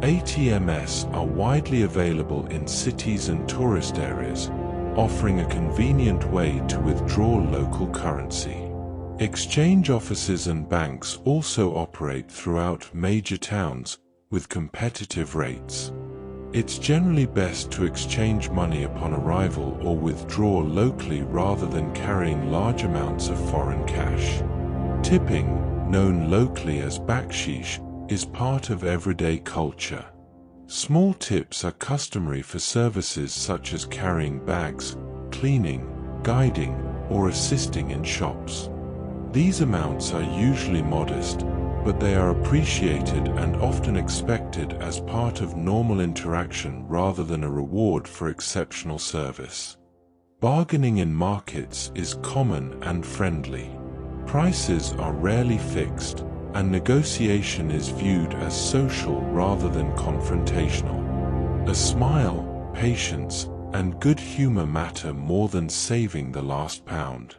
ATMs are widely available in cities and tourist areas, offering a convenient way to withdraw local currency. Exchange offices and banks also operate throughout major towns with competitive rates. It's generally best to exchange money upon arrival or withdraw locally rather than carrying large amounts of foreign cash. Tipping, known locally as baksheesh, is part of everyday culture. Small tips are customary for services such as carrying bags, cleaning, guiding, or assisting in shops. These amounts are usually modest, but they are appreciated and often expected as part of normal interaction rather than a reward for exceptional service. Bargaining in markets is common and friendly. Prices are rarely fixed, and negotiation is viewed as social rather than confrontational. A smile, patience, and good humor matter more than saving the last pound.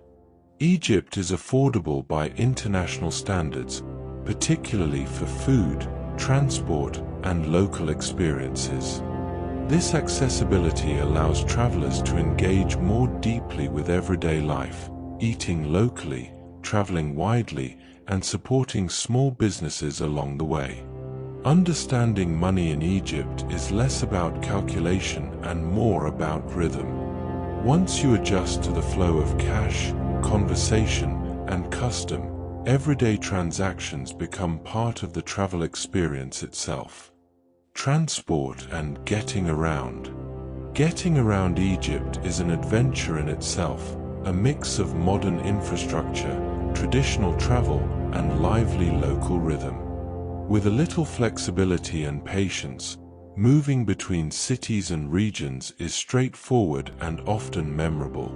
Egypt is affordable by international standards, particularly for food, transport, and local experiences. This accessibility allows travelers to engage more deeply with everyday life, eating locally, traveling widely, and supporting small businesses along the way. Understanding money in Egypt is less about calculation and more about rhythm. Once you adjust to the flow of cash, conversation, and custom, everyday transactions become part of the travel experience itself. Transport and getting around. Getting around Egypt is an adventure in itself, a mix of modern infrastructure, traditional travel, and lively local rhythm. With a little flexibility and patience, moving between cities and regions is straightforward and often memorable.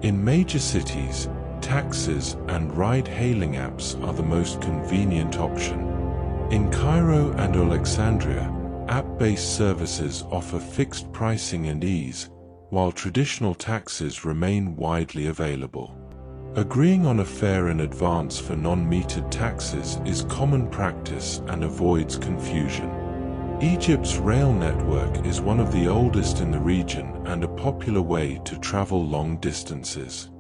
In major cities, taxis and ride-hailing apps are the most convenient option. In Cairo and Alexandria, app-based services offer fixed pricing and ease, while traditional taxis remain widely available. Agreeing on a fare in advance for non-metered taxis is common practice and avoids confusion. Egypt's rail network is one of the oldest in the region and a popular way to travel long distances.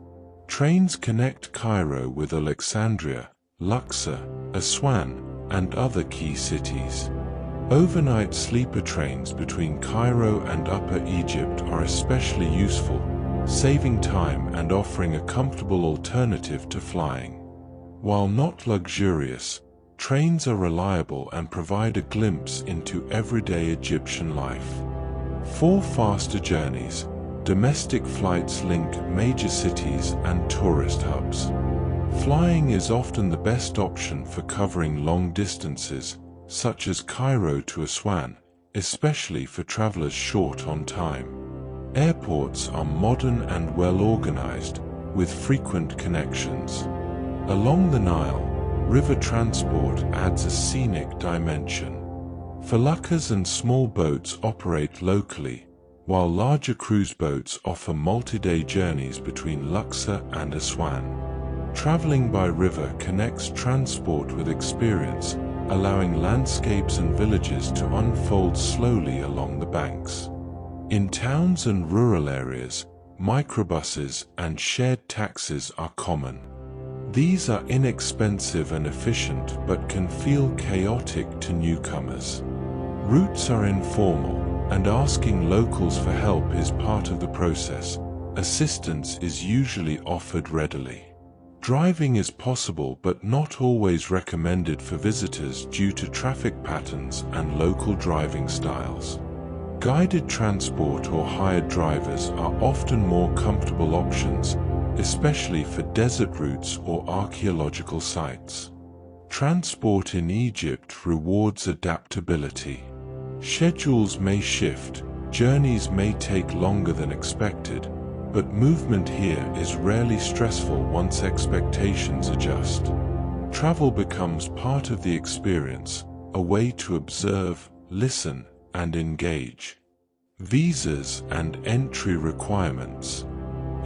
Trains connect Cairo with Alexandria, Luxor, Aswan, and other key cities. Overnight sleeper trains between Cairo and Upper Egypt are especially useful, saving time and offering a comfortable alternative to flying. While not luxurious, trains are reliable and provide a glimpse into everyday Egyptian life. For faster journeys, domestic flights link major cities and tourist hubs. Flying is often the best option for covering long distances, such as Cairo to Aswan, especially for travelers short on time. Airports are modern and well organized, with frequent connections. Along the Nile, river transport adds a scenic dimension. Feluccas and small boats operate locally, while larger cruise boats offer multi-day journeys between Luxor and Aswan. Traveling by river connects transport with experience, allowing landscapes and villages to unfold slowly along the banks. In towns and rural areas, microbuses and shared taxis are common. These are inexpensive and efficient but can feel chaotic to newcomers. Routes are informal, and asking locals for help is part of the process. Assistance is usually offered readily. Driving is possible but not always recommended for visitors due to traffic patterns and local driving styles. Guided transport or hired drivers are often more comfortable options, especially for desert routes or archaeological sites. Transport in Egypt rewards adaptability. Schedules may shift, journeys may take longer than expected, but movement here is rarely stressful once expectations adjust. Travel becomes part of the experience, a way to observe, listen, and engage. Visas and entry requirements.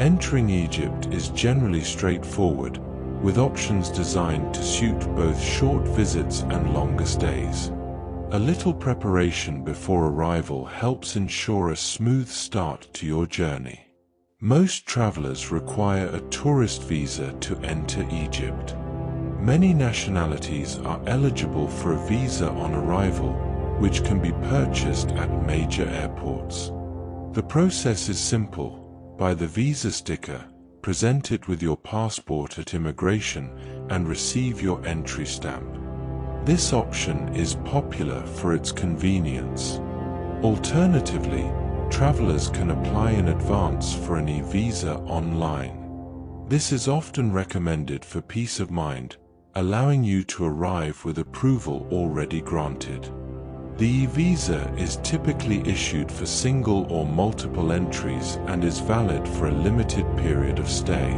Entering Egypt is generally straightforward, with options designed to suit both short visits and longer stays. A little preparation before arrival helps ensure a smooth start to your journey. Most travelers require a tourist visa to enter Egypt. Many nationalities are eligible for a visa on arrival, which can be purchased at major airports. The process is simple. Buy the visa sticker, present it with your passport at immigration, and receive your entry stamp. This option is popular for its convenience. Alternatively, travelers can apply in advance for an e-visa online. This is often recommended for peace of mind, allowing you to arrive with approval already granted. The e-visa is typically issued for single or multiple entries and is valid for a limited period of stay.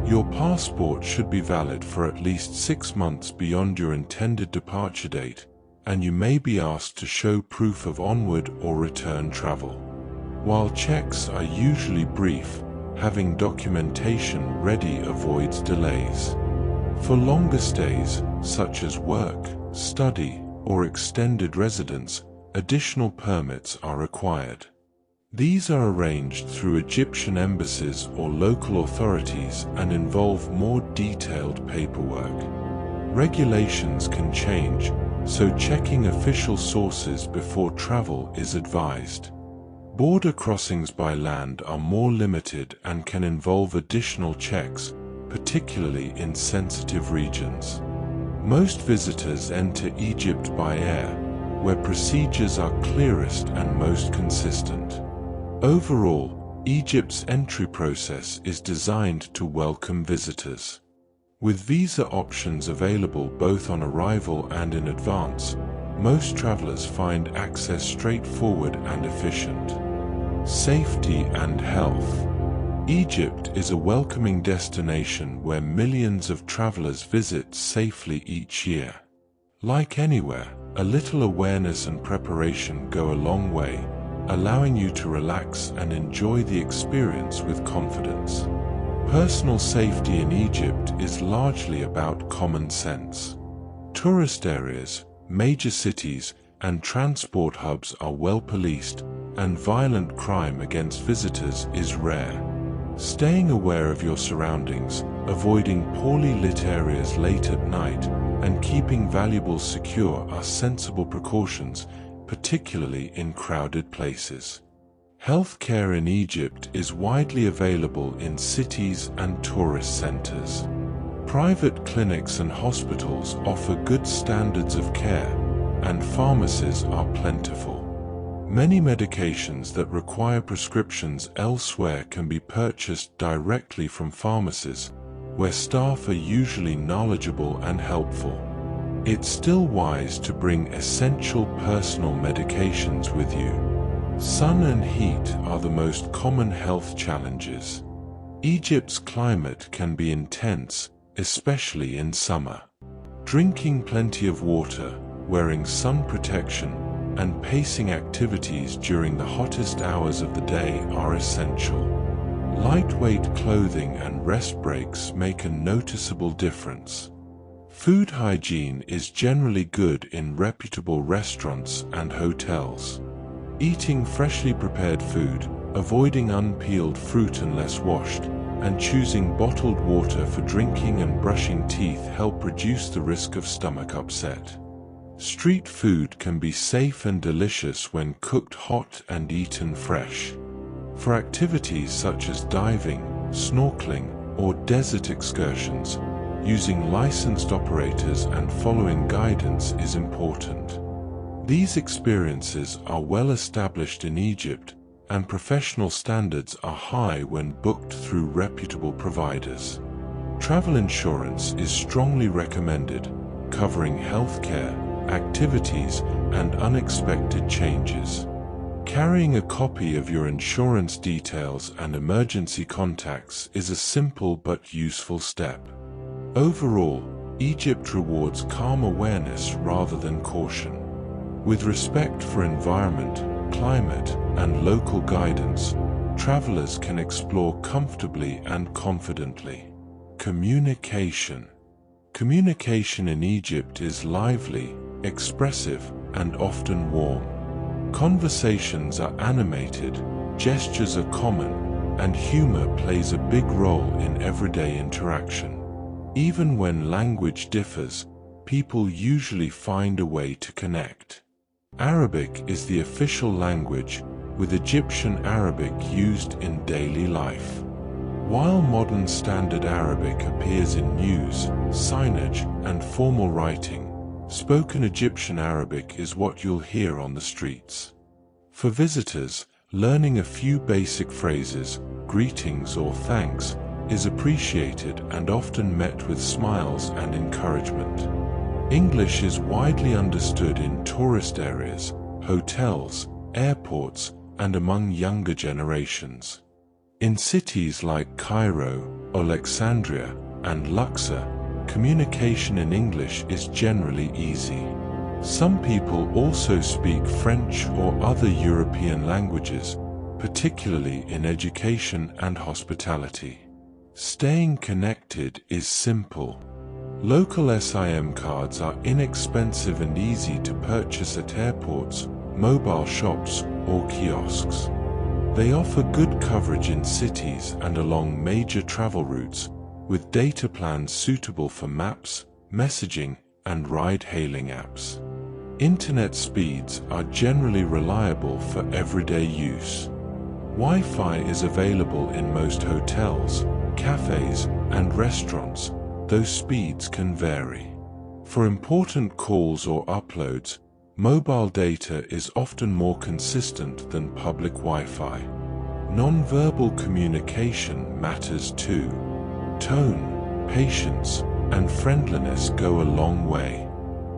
Your passport should be valid for at least 6 months beyond your intended departure date, and you may be asked to show proof of onward or return travel. While checks are usually brief, having documentation ready avoids delays. For longer stays, such as work, study, or extended residence, additional permits are required. These are arranged through Egyptian embassies or local authorities and involve more detailed paperwork. Regulations can change, so checking official sources before travel is advised. Border crossings by land are more limited and can involve additional checks, particularly in sensitive regions. Most visitors enter Egypt by air, where procedures are clearest and most consistent. Overall, Egypt's entry process is designed to welcome visitors. With visa options available both on arrival and in advance, most travelers find access straightforward and efficient. Safety and health. Egypt is a welcoming destination where millions of travelers visit safely each year. Like anywhere, a little awareness and preparation go a long way, allowing you to relax and enjoy the experience with confidence. Personal safety in Egypt is largely about common sense. Tourist areas, major cities, and transport hubs are well policed, and violent crime against visitors is rare. Staying aware of your surroundings, avoiding poorly lit areas late at night, and keeping valuables secure are sensible precautions, particularly in crowded places. Healthcare in Egypt is widely available in cities and tourist centers. Private clinics and hospitals offer good standards of care, and pharmacies are plentiful. Many medications that require prescriptions elsewhere can be purchased directly from pharmacies, where staff are usually knowledgeable and helpful. It's still wise to bring essential personal medications with you. Sun and heat are the most common health challenges. Egypt's climate can be intense, especially in summer. Drinking plenty of water, wearing sun protection, and pacing activities during the hottest hours of the day are essential. Lightweight clothing and rest breaks make a noticeable difference. Food hygiene is generally good in reputable restaurants and hotels. Eating freshly prepared food, avoiding unpeeled fruit unless washed, and choosing bottled water for drinking and brushing teeth help reduce the risk of stomach upset. Street food can be safe and delicious when cooked hot and eaten fresh. For activities such as diving, snorkeling, or desert excursions, using licensed operators and following guidance is important. These experiences are well established in Egypt, and professional standards are high when booked through reputable providers. Travel insurance is strongly recommended, covering healthcare, activities, and unexpected changes. Carrying a copy of your insurance details and emergency contacts is a simple but useful step. Overall, Egypt rewards calm awareness rather than caution. With respect for environment, climate, and local guidance, travelers can explore comfortably and confidently. Communication. Communication in Egypt is lively, expressive, and often warm. Conversations are animated, gestures are common, and humor plays a big role in everyday interaction. Even when language differs, people usually find a way to connect. Arabic is the official language, with Egyptian Arabic used in daily life. While modern Standard Arabic appears in news, signage, and formal writing, spoken Egyptian Arabic is what you'll hear on the streets. For visitors, learning a few basic phrases, greetings or thanks, is appreciated and often met with smiles and encouragement. English is widely understood in tourist areas, hotels, airports, and among younger generations. In cities like Cairo, Alexandria, and Luxor, communication in English is generally easy. Some people also speak French or other European languages, particularly in education and hospitality. Staying connected is simple. Local SIM cards are inexpensive and easy to purchase at airports, mobile shops, or kiosks. They offer good coverage in cities and along major travel routes, with data plans suitable for maps, messaging, and ride-hailing apps. Internet speeds are generally reliable for everyday use. Wi-Fi is available in most hotels, cafes, and restaurants, though speeds can vary. For important calls or uploads, mobile data is often more consistent than public Wi-Fi. Non-verbal communication matters too. Tone, patience, and friendliness go a long way.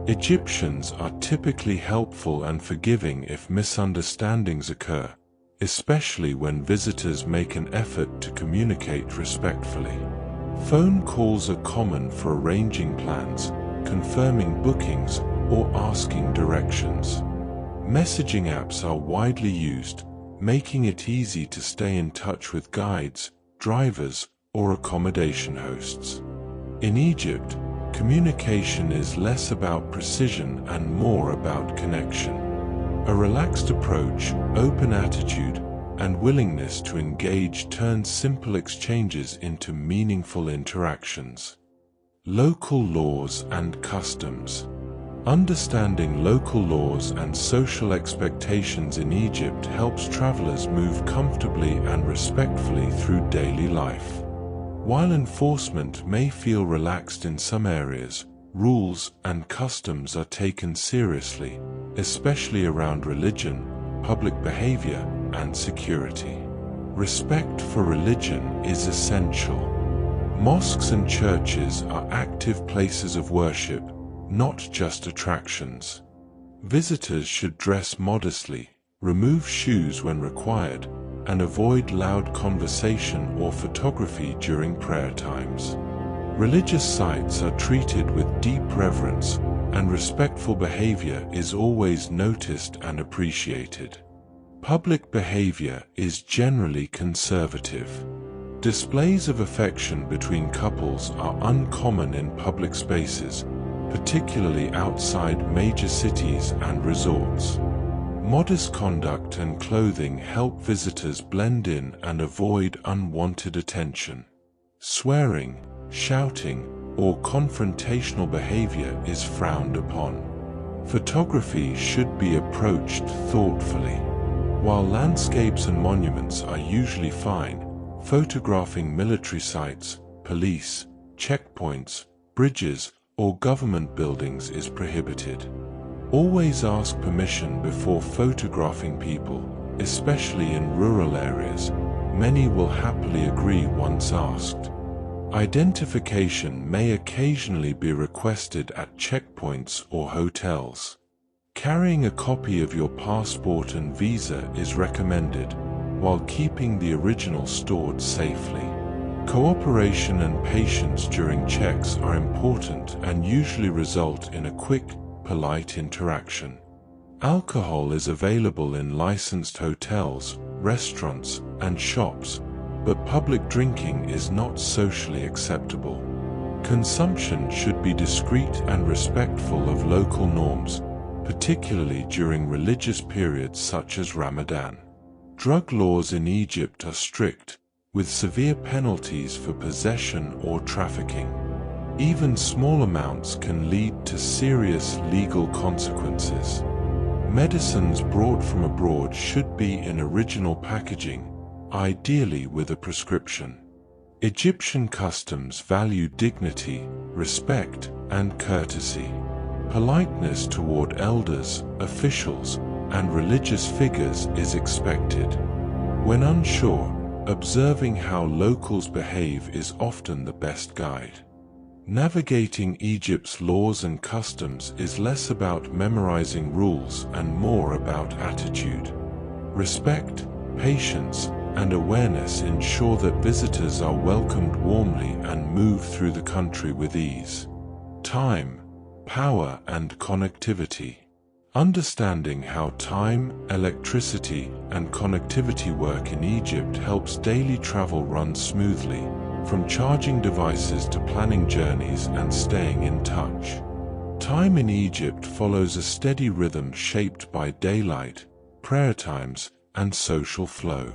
Egyptians are typically helpful and forgiving if misunderstandings occur, especially when visitors make an effort to communicate respectfully. Phone calls are common for arranging plans, confirming bookings, or asking directions. Messaging apps are widely used, making it easy to stay in touch with guides, drivers, or accommodation hosts. In Egypt, communication is less about precision and more about connection. A relaxed approach, open attitude, and willingness to engage turn simple exchanges into meaningful interactions. Local laws and customs. Understanding local laws and social expectations in Egypt helps travelers move comfortably and respectfully through daily life. While enforcement may feel relaxed in some areas, rules and customs are taken seriously, especially around religion, public behavior, and security. Respect for religion is essential. Mosques and churches are active places of worship, not just attractions. Visitors should dress modestly, remove shoes when required, and avoid loud conversation or photography during prayer times. Religious sites are treated with deep reverence, and respectful behavior is always noticed and appreciated. Public behavior is generally conservative. Displays of affection between couples are uncommon in public spaces, particularly outside major cities and resorts. Modest conduct and clothing help visitors blend in and avoid unwanted attention. Swearing, shouting, or confrontational behavior is frowned upon. Photography should be approached thoughtfully. While landscapes and monuments are usually fine, photographing military sites, police, checkpoints, bridges, or government buildings is prohibited. Always ask permission before photographing people, especially in rural areas. Many will happily agree once asked. Identification may occasionally be requested at checkpoints or hotels. Carrying a copy of your passport and visa is recommended, while keeping the original stored safely. Cooperation and patience during checks are important and usually result in a quick, polite interaction. Alcohol is available in licensed hotels, restaurants, and shops, but public drinking is not socially acceptable. Consumption should be discreet and respectful of local norms, particularly during religious periods such as Ramadan. Drug laws in Egypt are strict, with severe penalties for possession or trafficking. Even small amounts can lead to serious legal consequences. Medicines brought from abroad should be in original packaging, ideally with a prescription. Egyptian customs value dignity, respect, and courtesy. Politeness toward elders, officials, and religious figures is expected. When unsure, observing how locals behave is often the best guide. Navigating Egypt's laws and customs is less about memorizing rules and more about attitude. Respect, patience, and awareness ensure that visitors are welcomed warmly and move through the country with ease. Time, power, and connectivity. Understanding how time, electricity, and connectivity work in Egypt helps daily travel run smoothly, from charging devices to planning journeys and staying in touch. Time in Egypt follows a steady rhythm shaped by daylight, prayer times, and social flow.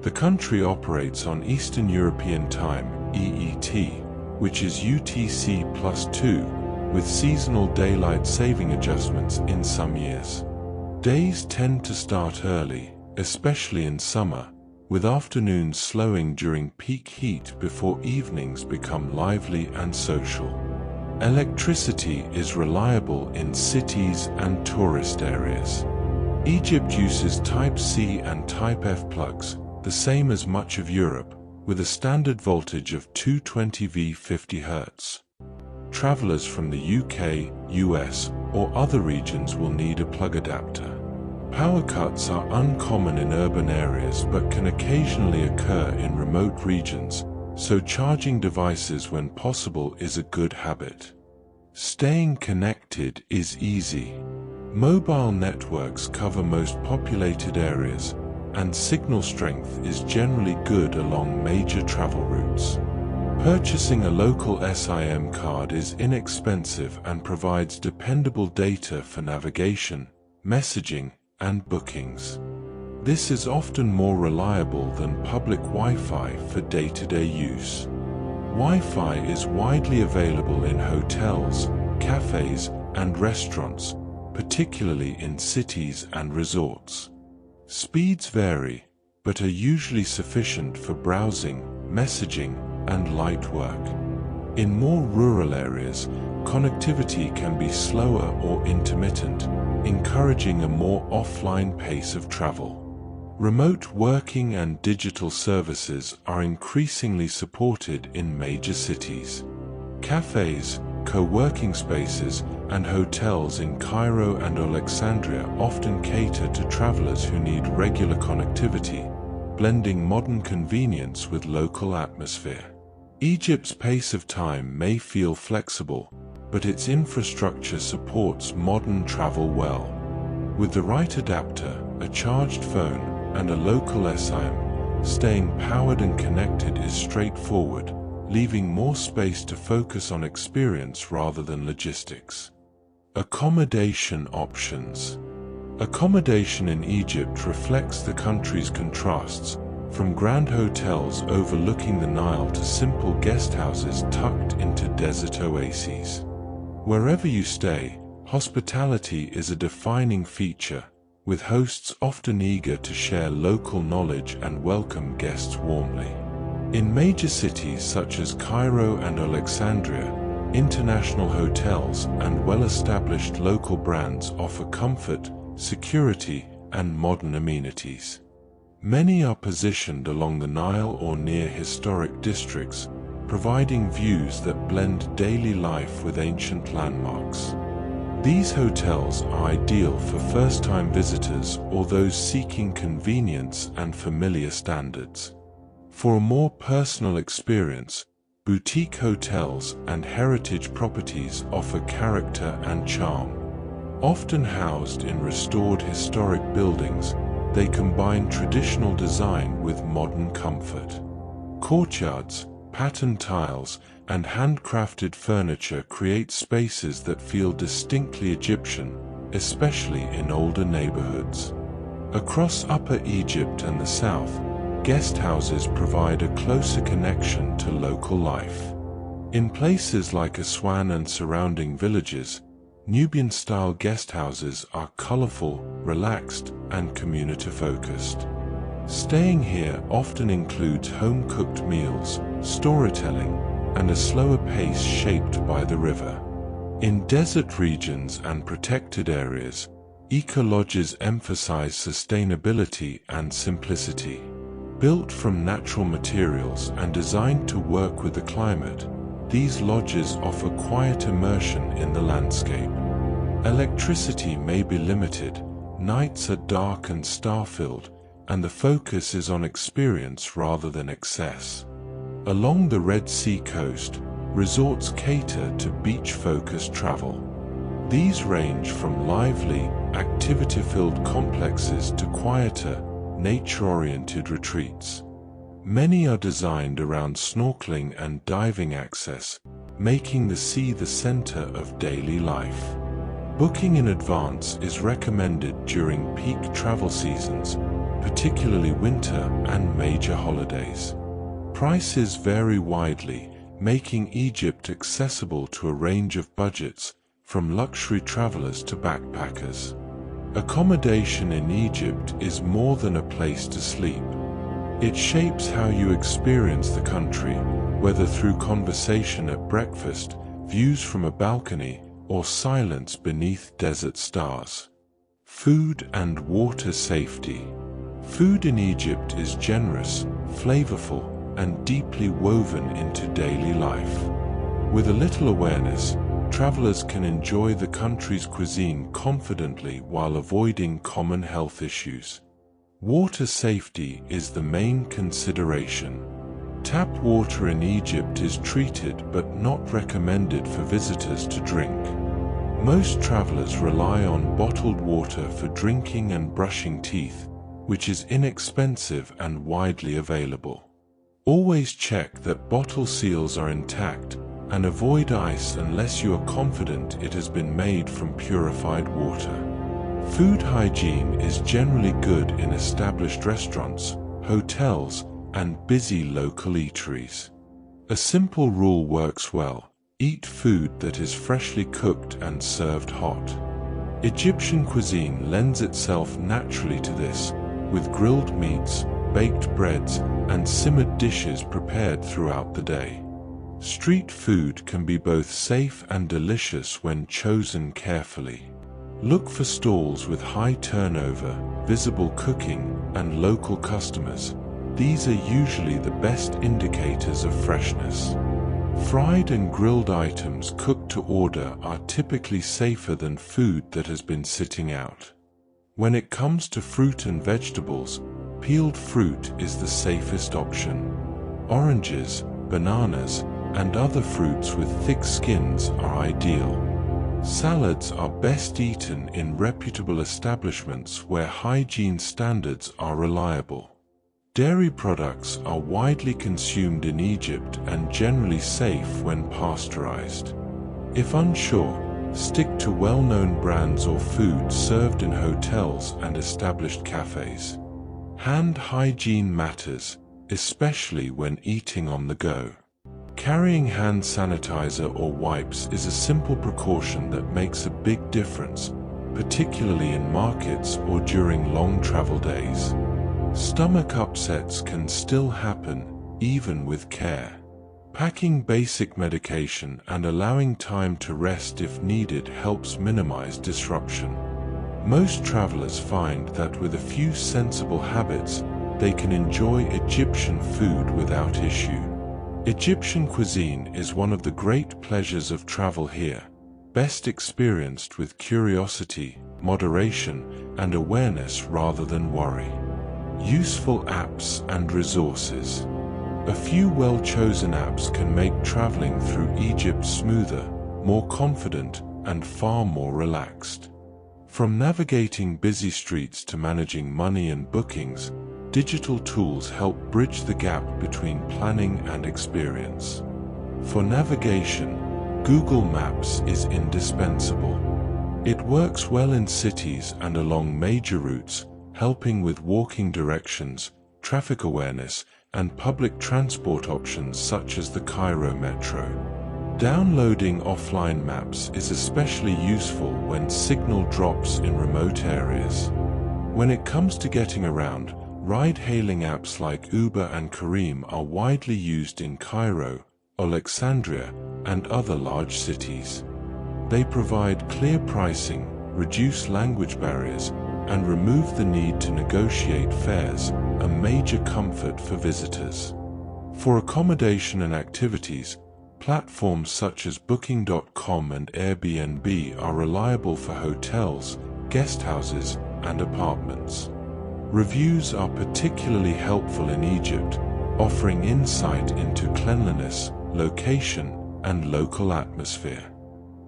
The country operates on Eastern European Time, EET, which is UTC+2, with seasonal daylight saving adjustments in some years. Days tend to start early, especially in summer, with afternoons slowing during peak heat before evenings become lively and social. Electricity is reliable in cities and tourist areas. Egypt uses Type C and Type F plugs, the same as much of Europe, with a standard voltage of 220V 50 Hz. Travelers from the UK, US, or other regions will need a plug adapter. Power cuts are uncommon in urban areas but can occasionally occur in remote regions, so charging devices when possible is a good habit. Staying connected is easy. Mobile networks cover most populated areas, and signal strength is generally good along major travel routes. Purchasing a local SIM card is inexpensive and provides dependable data for navigation, messaging, and bookings. This is often more reliable than public Wi-Fi for day-to-day use. Wi-Fi is widely available in hotels, cafes, and restaurants, particularly in cities and resorts. Speeds vary, but are usually sufficient for browsing, messaging, and light work. In more rural areas, connectivity can be slower or intermittent, encouraging a more offline pace of travel. Remote working and digital services are increasingly supported in major cities. Cafes, co-working spaces, and hotels in Cairo and Alexandria often cater to travelers who need regular connectivity, blending modern convenience with local atmosphere. Egypt's pace of time may feel flexible, but its infrastructure supports modern travel well. With the right adapter, a charged phone, and a local SIM, staying powered and connected is straightforward, leaving more space to focus on experience rather than logistics. Accommodation options. Accommodation in Egypt reflects the country's contrasts, from grand hotels overlooking the Nile to simple guest houses tucked into desert oases. Wherever you stay, hospitality is a defining feature, with hosts often eager to share local knowledge and welcome guests warmly. In major cities such as Cairo and Alexandria, international hotels and well-established local brands offer comfort, security, and modern amenities. Many are positioned along the Nile or near historic districts, providing views that blend daily life with ancient landmarks. These hotels are ideal for first-time visitors or those seeking convenience and familiar standards. For a more personal experience, boutique hotels and heritage properties offer character and charm. Often housed in restored historic buildings, they combine traditional design with modern comfort. Courtyards, patterned tiles, and handcrafted furniture create spaces that feel distinctly Egyptian, especially in older neighborhoods. Across Upper Egypt and the south, guest houses provide a closer connection to local life. In places like Aswan and surrounding villages, Nubian-style guest houses are colorful, relaxed, and community-focused. Staying here often includes home-cooked meals, storytelling, and a slower pace shaped by the river. In desert regions and protected areas, eco-lodges emphasize sustainability and simplicity. Built from natural materials and designed to work with the climate, these lodges offer quiet immersion in the landscape. Electricity may be limited, nights are dark and star-filled, and the focus is on experience rather than excess. Along the Red Sea coast, resorts cater to beach-focused travel. These range from lively, activity-filled complexes to quieter, nature-oriented retreats. Many are designed around snorkeling and diving access, making the sea the center of daily life. Booking in advance is recommended during peak travel seasons, particularly winter and major holidays. Prices vary widely, making Egypt accessible to a range of budgets, from luxury travelers to backpackers. Accommodation in Egypt is more than a place to sleep. It shapes how you experience the country, whether through conversation at breakfast, views from a balcony, or silence beneath desert stars. Food and water safety. Food in Egypt is generous, flavorful, and deeply woven into daily life. With a little awareness, travelers can enjoy the country's cuisine confidently while avoiding common health issues. Water safety is the main consideration. Tap water in Egypt is treated but not recommended for visitors to drink. Most travelers rely on bottled water for drinking and brushing teeth, which is inexpensive and widely available. Always check that bottle seals are intact and avoid ice unless you are confident it has been made from purified water. Food hygiene is generally good in established restaurants, hotels, and busy local eateries. A simple rule works well: eat food that is freshly cooked and served hot. Egyptian cuisine lends itself naturally to this, with grilled meats, baked breads, and simmered dishes prepared throughout the day. Street food can be both safe and delicious when chosen carefully. Look for stalls with high turnover, visible cooking, and local customers. These are usually the best indicators of freshness. Fried and grilled items cooked to order are typically safer than food that has been sitting out. When it comes to fruit and vegetables, peeled fruit is the safest option. Oranges, bananas, and other fruits with thick skins are ideal. Salads are best eaten in reputable establishments where hygiene standards are reliable. Dairy products are widely consumed in Egypt and generally safe when pasteurized. If unsure, stick to well-known brands or food served in hotels and established cafes. Hand hygiene matters, especially when eating on the go. Carrying hand sanitizer or wipes is a simple precaution that makes a big difference, particularly in markets or during long travel days. Stomach upsets can still happen, even with care. Packing basic medication and allowing time to rest if needed helps minimize disruption. Most travelers find that with a few sensible habits, they can enjoy Egyptian food without issue. Egyptian cuisine is one of the great pleasures of travel here, best experienced with curiosity, moderation, and awareness rather than worry. Useful apps and resources. A few well-chosen apps can make traveling through Egypt smoother, more confident, and far more relaxed. From navigating busy streets to managing money and bookings, digital tools help bridge the gap between planning and experience. For navigation, Google Maps is indispensable. It works well in cities and along major routes, helping with walking directions, traffic awareness, and public transport options such as the Cairo metro. Downloading offline maps is especially useful when signal drops in remote areas. When it comes to getting around, ride-hailing apps like Uber and Careem are widely used in Cairo, Alexandria, and other large cities. They provide clear pricing, reduce language barriers, and remove the need to negotiate fares, a major comfort for visitors. For accommodation and activities, platforms such as Booking.com and Airbnb are reliable for hotels, guest houses, and apartments. Reviews are particularly helpful in Egypt, offering insight into cleanliness, location, and local atmosphere.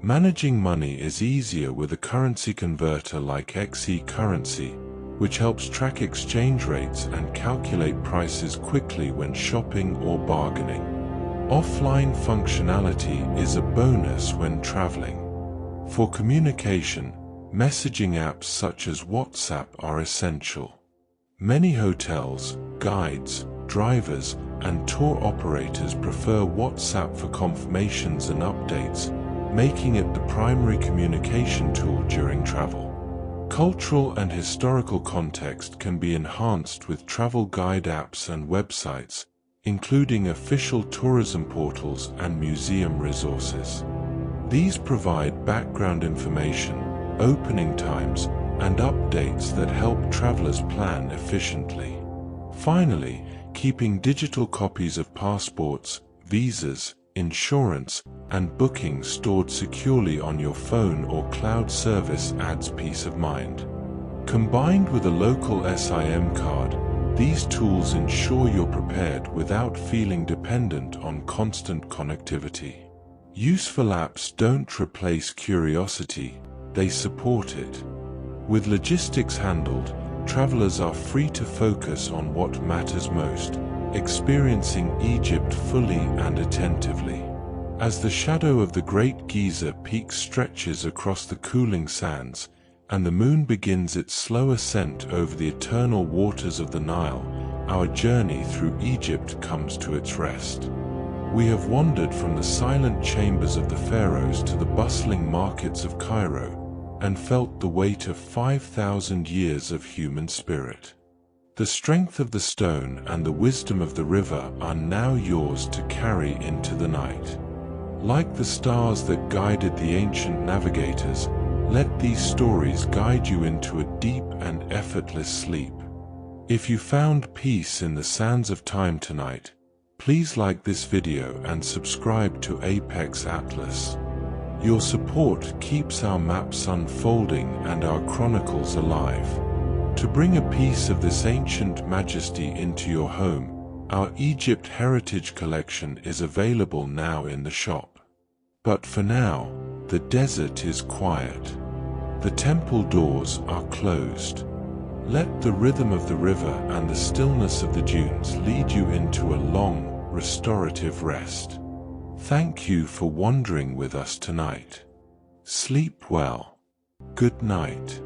Managing money is easier with a currency converter like XE Currency, which helps track exchange rates and calculate prices quickly when shopping or bargaining. Offline functionality is a bonus when traveling. For communication, messaging apps such as WhatsApp are essential. Many hotels, guides, drivers, and tour operators prefer WhatsApp for confirmations and updates, making it the primary communication tool during travel. Cultural and historical context can be enhanced with travel guide apps and websites, including official tourism portals and museum resources. These provide background information, opening times, and updates that help travelers plan efficiently. Finally, keeping digital copies of passports, visas, insurance, and booking stored securely on your phone or cloud service adds peace of mind. Combined with a local SIM card, these tools ensure you're prepared without feeling dependent on constant connectivity. Useful apps don't replace curiosity, they support it. With logistics handled, travelers are free to focus on what matters most, experiencing Egypt fully and attentively. As the shadow of the great Giza peak stretches across the cooling sands, and the moon begins its slow ascent over the eternal waters of the Nile, our journey through Egypt comes to its rest. We have wandered from the silent chambers of the Pharaohs to the bustling markets of Cairo, and felt the weight of 5,000 years of human spirit. The strength of the stone and the wisdom of the river are now yours to carry into the night. Like the stars that guided the ancient navigators, let these stories guide you into a deep and effortless sleep. If you found peace in the sands of time tonight, please like this video and subscribe to Apex Atlas. Your support keeps our maps unfolding and our chronicles alive. To bring a piece of this ancient majesty into your home, our Egypt Heritage Collection is available now in the shop. But for now, the desert is quiet. The temple doors are closed. Let the rhythm of the river and the stillness of the dunes lead you into a long, restorative rest. Thank you for wandering with us tonight. Sleep well. Good night.